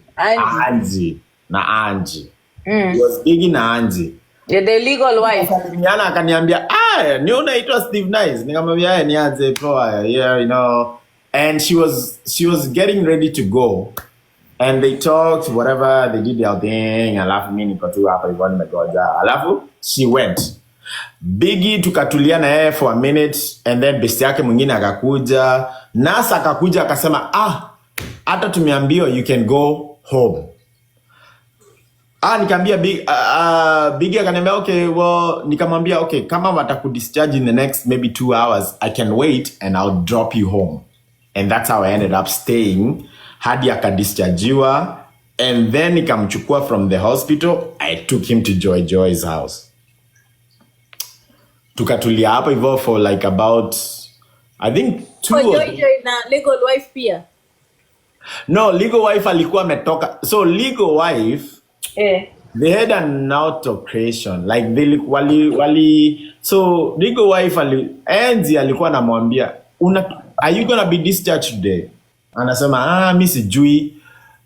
It was Biggie na Angie.
Yeah, the legal wife.
Akaniambia, ni unaitwa Steve Nice. Nikamwambia, nianze poa. Yeah, you know, and she was getting ready to go, and they talked whatever, they did their thing, alafu mimi niko tu hapa hivyo nimegoja, alafu she went. Biggie tukatulia na yeye for a minute, and then besti yake mwingine akakuja, Nas akakuja akasema hata tumeambiwa you can go home. Nikamwambia Biggie akaniambia okay, well, nikamwambia okay, kama watakudischarge in the next maybe 2 hours, I can wait and I'll drop you home. And that's how I ended up staying hadi akadischargiwa, and then nikamchukua from the hospital. I took him to Joy's house. Tukatulia hapo hivyo for like about I think 2
Kwa Joy na legal wife pia.
No, legal wife alikuwa ametoka. So legal wife they had an altercation, like they wali so legal wife Enzi alikuwa anamwambia are you gonna be discharged today? Anasema mimi sijui.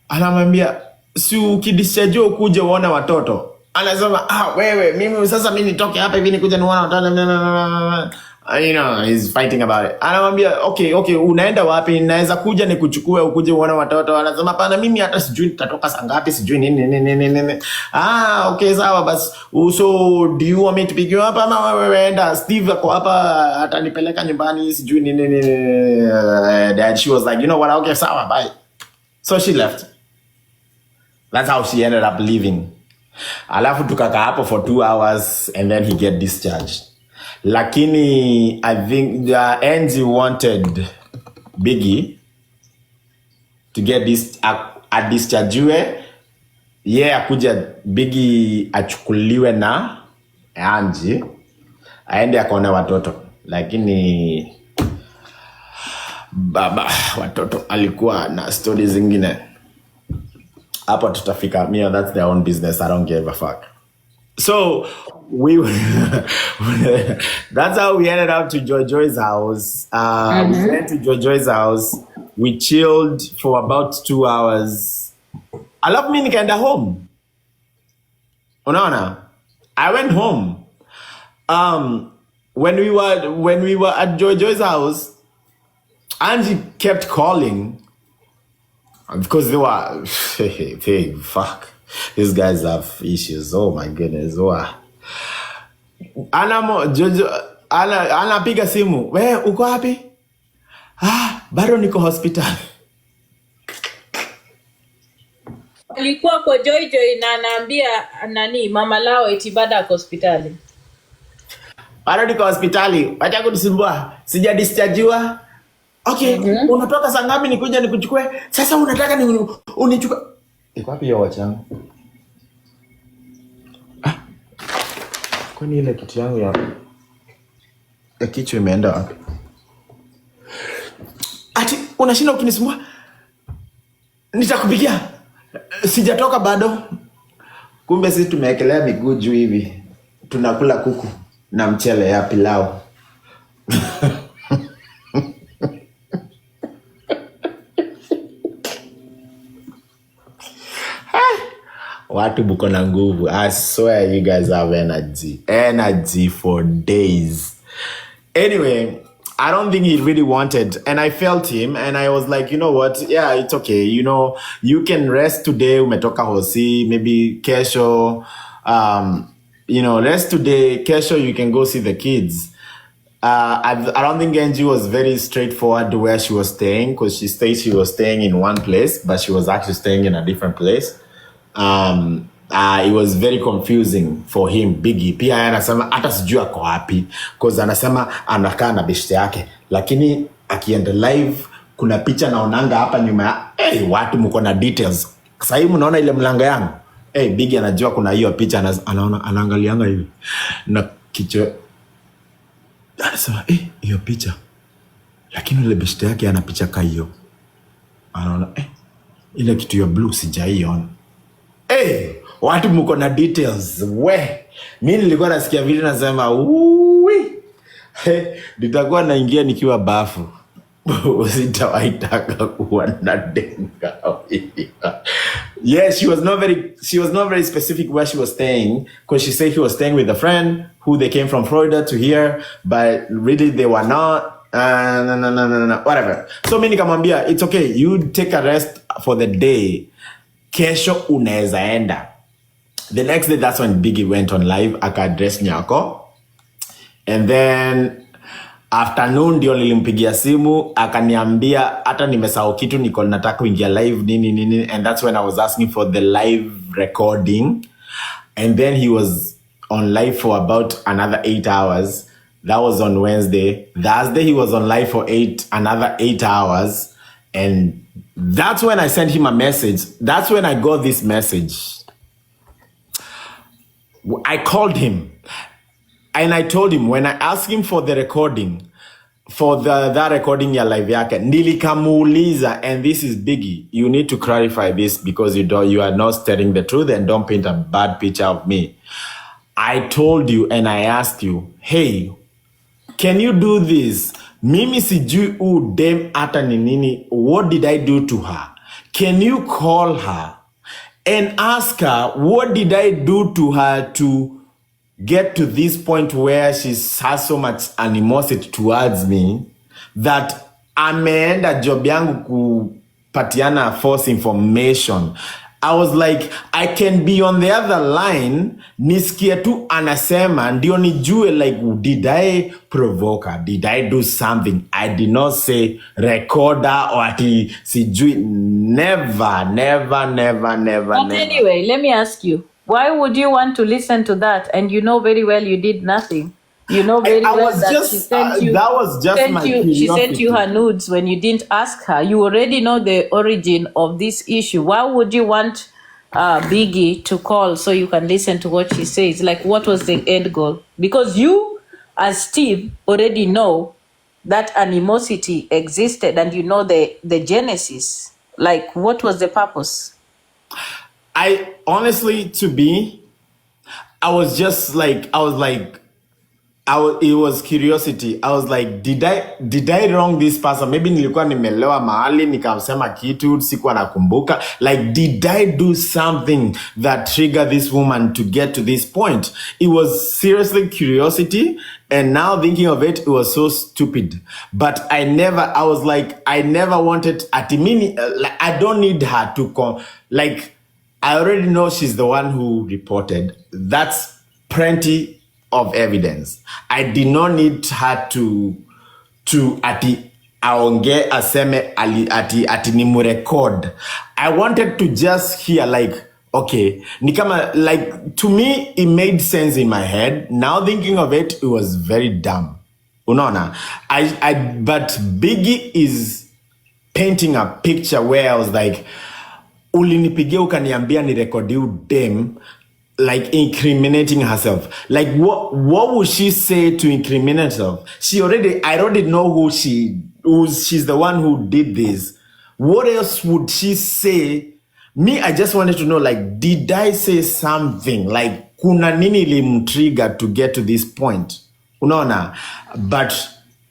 Anamwambia si ukidischarge ukuje uone watoto. Anasema wewe mimi sasa mimi nitoke hapa hivi nikuje nione watoto. You know, he's fighting about it. Anamwambia okay, unaenda wapi? Naweza kuja nikuchukue ukuje uone watoto. Anasema hapana, mimi hata sijui nitatoka saa ngapi, sijui nini. Okay, sawa basi. So do you want me to pick you up? Ama wewe enda, Steve ako hapa atanipeleka nyumbani, sijui nini. Dad, she was like, you know what? Okay, sawa, bye. So she left. That's how she ended up leaving. Alafu tukakaa hapo for 2 hours, and then he get discharged. Lakini I think the Enzi wanted Biggie to get this dischargewe. Akuja Biggie achukuliwe na Angie aende akaone watoto, lakini baba watoto alikuwa na stories zingine. Hapo tutafika. That's their own business. I don't give a fuck. So that's how we ended up to Joy's house. We went to Joy's house. We chilled for about 2 hours. Alafu mimi nikaenda home. Unaona? I went home. When we were at Joy's house, Angie kept calling because they were hey, fuck. These guys have issues. Oh my goodness. Anapiga simu. We, uko wapi? Bado niko hospitali.
Alikuwa kwa Joy na anaambia mama lao eti bado ako hospitali.
Bado niko hospitali. Wacha kunisumbua. Sija dischargiwa. Okay, unatoka saa ngapi nikuja nikuchukue? Sasa unataka unichukue. Iko wapi hiyo watch yangu? Kwani ile kitu yangu ya kichwa imeenda wapi? Ati unashinda ukinisumbua? Nitakupigia. Sijatoka bado. Kumbe sisi tumeekelea miguu juu hivi. Tunakula kuku na mchele ya pilau. Watu buko na nguvu. I swear you guys have energy for days. Anyway, I don't think he really wanted, and I felt him, and I was like, you know what? Yeah, it's okay. You know, you can rest today. Umetoka hosi, maybe kesho. Rest today. Kesho, you can go see the kids. I don't think Angie was very straightforward to where she was staying, because she said she was staying in one place, but she was actually staying in a different place. It was very confusing for him. Biggie pia anasema hata sijui ako wapi, because anasema anakaa na beshte yake, lakini akienda live kuna picha naonanga hapa nyuma. Watu mko na details. Sasa hivi mnaona ile mlango yangu. Biggie anajua kuna hiyo picha, anaangalianga hivi na kichwa. Anasema hiyo picha, lakini ile beshte yake ana picha kama hiyo. Anaona ile kitu ya blue sijaiona. Watu mko na details. Mimi nilikuwa nasikia video nasema nitakuwa naingia nikiwa bafu. Usitawaitaka kuwa na denga. Yes, she was not very specific where she was staying, because she said she was staying with a friend who they came from Florida to here, but really they were not. No, whatever. So mimi nikamwambia it's okay, you take a rest for the day, kesho unaweza enda. The next day, that's when Biggie went on live, aka-address Nyako. And then afternoon ndio nilimpigia simu akaniambia hata nimesahau kitu niko nataka kuingia live nini, and that's when I was asking for the live recording. And then he was on live for about another 8 hours. That was on Wednesday. Thursday he was on live for another 8 hours. And that's when I sent him a message. That's when I got this message. I called him and I told him, when I asked him for the recording, for that recording ya live yake, nilikamuuliza, and this is Biggie, you need to clarify this because you are not telling the truth and don't paint a bad picture of me. I told you and I asked you, hey, can you do this? Mimi sijui dem ata ni nini. What did I do to her? Can you call her and ask her, what did I do to her to get to this point where she has so much animosity towards me that ameenda job yangu kupatiana false information? I was like, I can be on the other line, nisikie tu anasema, ndio nijue, like, did I provoke her? Did I do something? I did not say recorder or ati sijui. Never.
But anyway, let me ask you, why would you want to listen to that? And you know very well you did nothing. You know very well that she sent you.
That was just my curiosity.
She sent you her nudes when you didn't ask her. You already know the origin of this issue. Why would you want Biggie to call so you can listen to what she says? Like, what was the end goal? Because you, as Steve, already know that animosity existed, and you know the genesis. Like, what was the purpose?
I honestly, it was curiosity. I was like, did I wrong this person? Maybe nilikuwa nimelewa mahali nikamsema kitu sikuwa nakumbuka. Like, did I do something that triggered this woman to get to this point? It was seriously curiosity, and now thinking of it, it was so stupid. But I never wanted Atimini. Like, I don't need her to like, I already know she's the one who reported. That's plenty of evidence. I did not need her to ati aonge aseme ati nimurecord. I wanted to just hear, like, okay, nikama, like, to me it made sense in my head. Now thinking of it, it was very dumb. Unaona, but Biggie is painting a picture where I was like, ulinipigia ukaniambia ni rekodi dem, like, incriminating herself. Like, what would she say to incriminate herself? I already know who she's the one who did this. What else would she say? Me, I just wanted to know, like, did I say something? Like, kuna nini limtrigger to get to this point? Unaona? But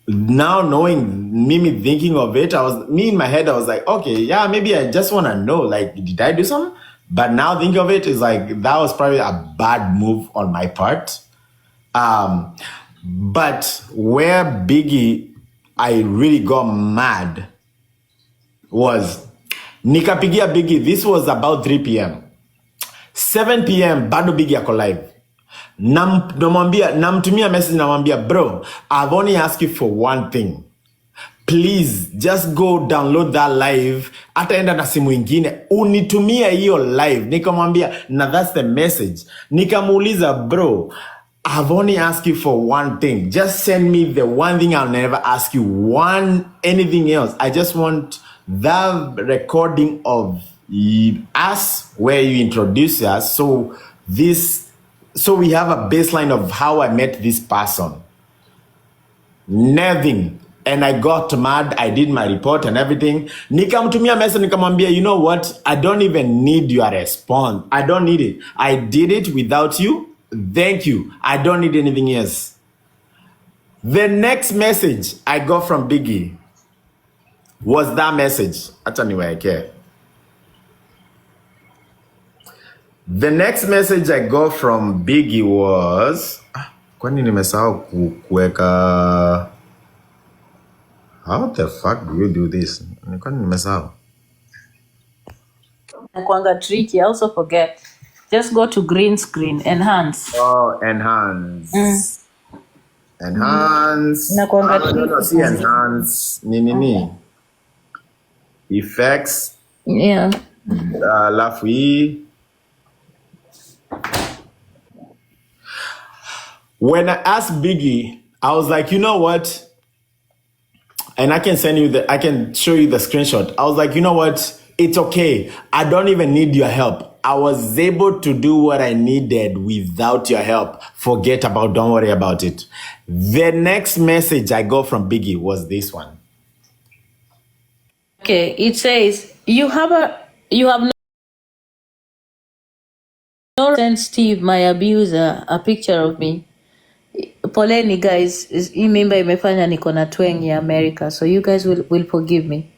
now knowing, me thinking of it, in my head, I was like, okay, yeah, maybe I just want to know, like, did I do something? But now think of it, is like, that was probably a bad move on my part. But where Biggie, I really got mad was, nikapigia Biggie, this was about 3 p.m. 7 p.m, bado Biggie ako live. Namtumia message namwambia, bro, I've only asked you for one thing. Please just go download that live, ataenda na simu ingine unitumia hiyo live. Nikamwambia, na that's the message. Nikamuuliza, bro, I've only asked you for one thing. Just send me the one thing. I'll never ask you anything else. I just want that recording of us where you introduce us, so we have a baseline of how I met this person. Nothing. And I got mad. I did my report and everything. Nikamtumia message, nikamwambia, you know what? I don't even need your response. I don't need it. I did it without you. Thank you. I don't need anything else. The next message I got from Biggie was that message. Acha niwaeke. The next message I got from Biggie was, kwani nimesahau kuweka. How the fuck do you do this? Nilikuwa nimesahau.
Nakwanga tricky. I also forget. Just go to green screen, enhance.
Oh, enhance. Enhance.
Nakwanga
No, see
tricky.
enhance. Ni. Effects.
Yeah.
Alafu hii. When I asked Biggie, I was like, you know what? And I can I can show you the screenshot. I was like, you know what? It's okay. I don't even need your help. I was able to do what I needed without your help. Don't worry about it. The next message I got from Biggie was this one.
Okay, it says you have no send Steve, my abuser, a picture of me. Poleni guys, hii mimba imefanya niko na twang ya America, so you guys will forgive me.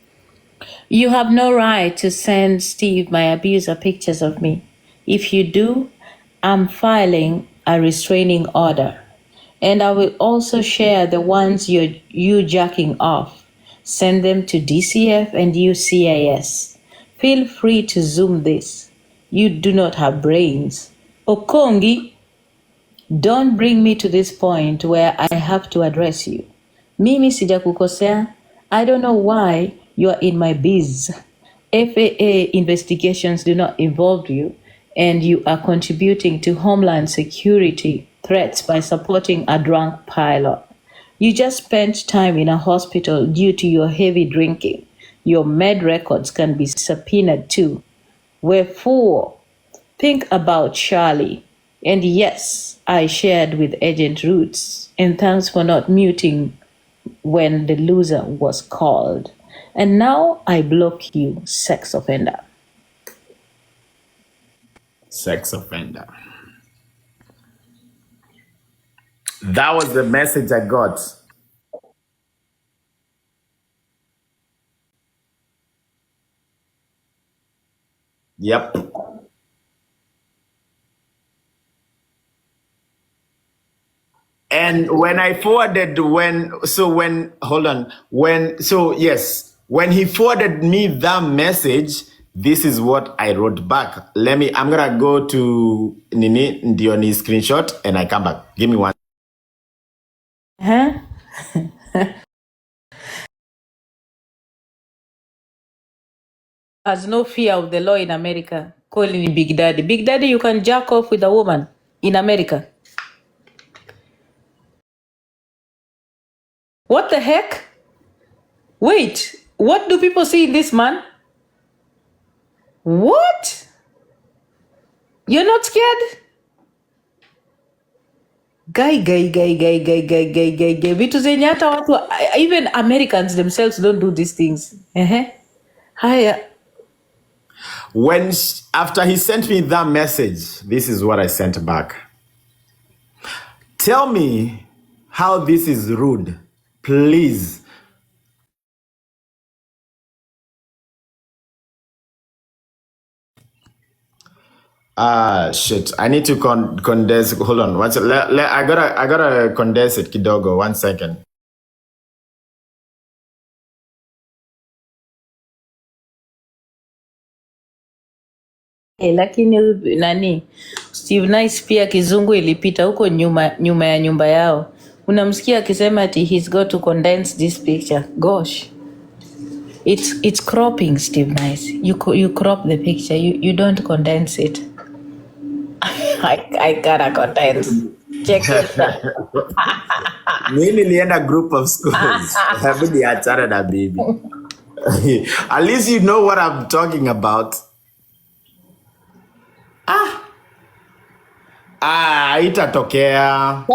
You have no right to send Steve, my abuser, pictures of me. If you do, I'm filing a restraining order. And I will also share the ones you jacking off. Send them to DCF and UCIS. Feel free to zoom this. You do not have brains. Okongi, don't bring me to this point where I have to address you. Mimi sijakukosea. I don't know why you are in my biz. FAA investigations do not involve you, and you are contributing to Homeland Security threats by supporting a drunk pilot. You just spent time in a hospital due to your heavy drinking. Your med records can be subpoenaed too. Wherefore, think about Charlie. And yes, I shared with Agent Roots. And thanks for not muting when the loser was called. And now I block you, sex offender.
Sex offender. That was the message I got. Yep. And when I forwarded, when he forwarded me that message, this is what I wrote back. I'm gonna go to Nini Ndioni screenshot and I come back. Give me one.
Huh? Has no fear of the law in America, calling me Big Daddy. Big Daddy, you can jack off with a woman in America. What the heck? Wait, what do people see in this man? What? You're not scared? Guy. Vitu zenye hata watu, even Americans themselves don't do these things. Haya.
After he sent me that message, this is what I sent back. Tell me how this is rude, please. Shit. I need to condense. Hold on. I gotta condense it kidogo. 1 second.
Lakini nani Steve Nice pia kizungu ilipita huko nyuma ya nyumba yao. Unamsikia akisema ati he's got to condense this picture. Gosh. It's cropping, Steve Nice. You crop the picture. You don't condense it. I gotta condense. Check it out.
Mimi nilienda group of schools. Hebu niachane na bibi. At least you know what I'm talking about. Itatokea.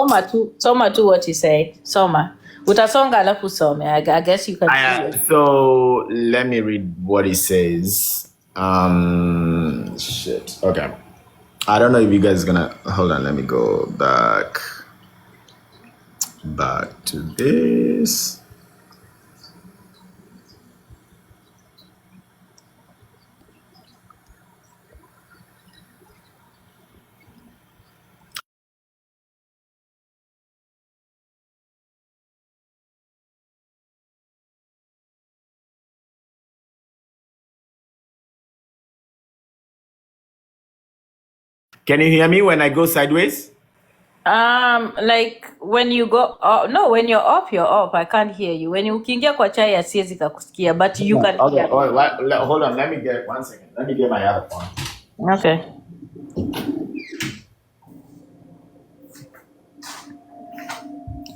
Soma tu what he said. Soma. Utasonga alafu some. I guess you can see it.
So let me read what he says. Shit. Okay. I don't know if you guys gonna hold on. Let me go back to this. Can you hear me when I go sideways?
Like when you go, no, when you're off. I can't hear you. When you ukiingia kwa chai asiwezi kakusikia, but you can
Okay.
hear me.
Hold on. Let me get 1 second. Let me get my other phone.
Okay.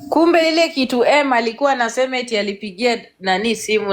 Kumbe ile kitu alikuwa anasema eti alipigia nani simu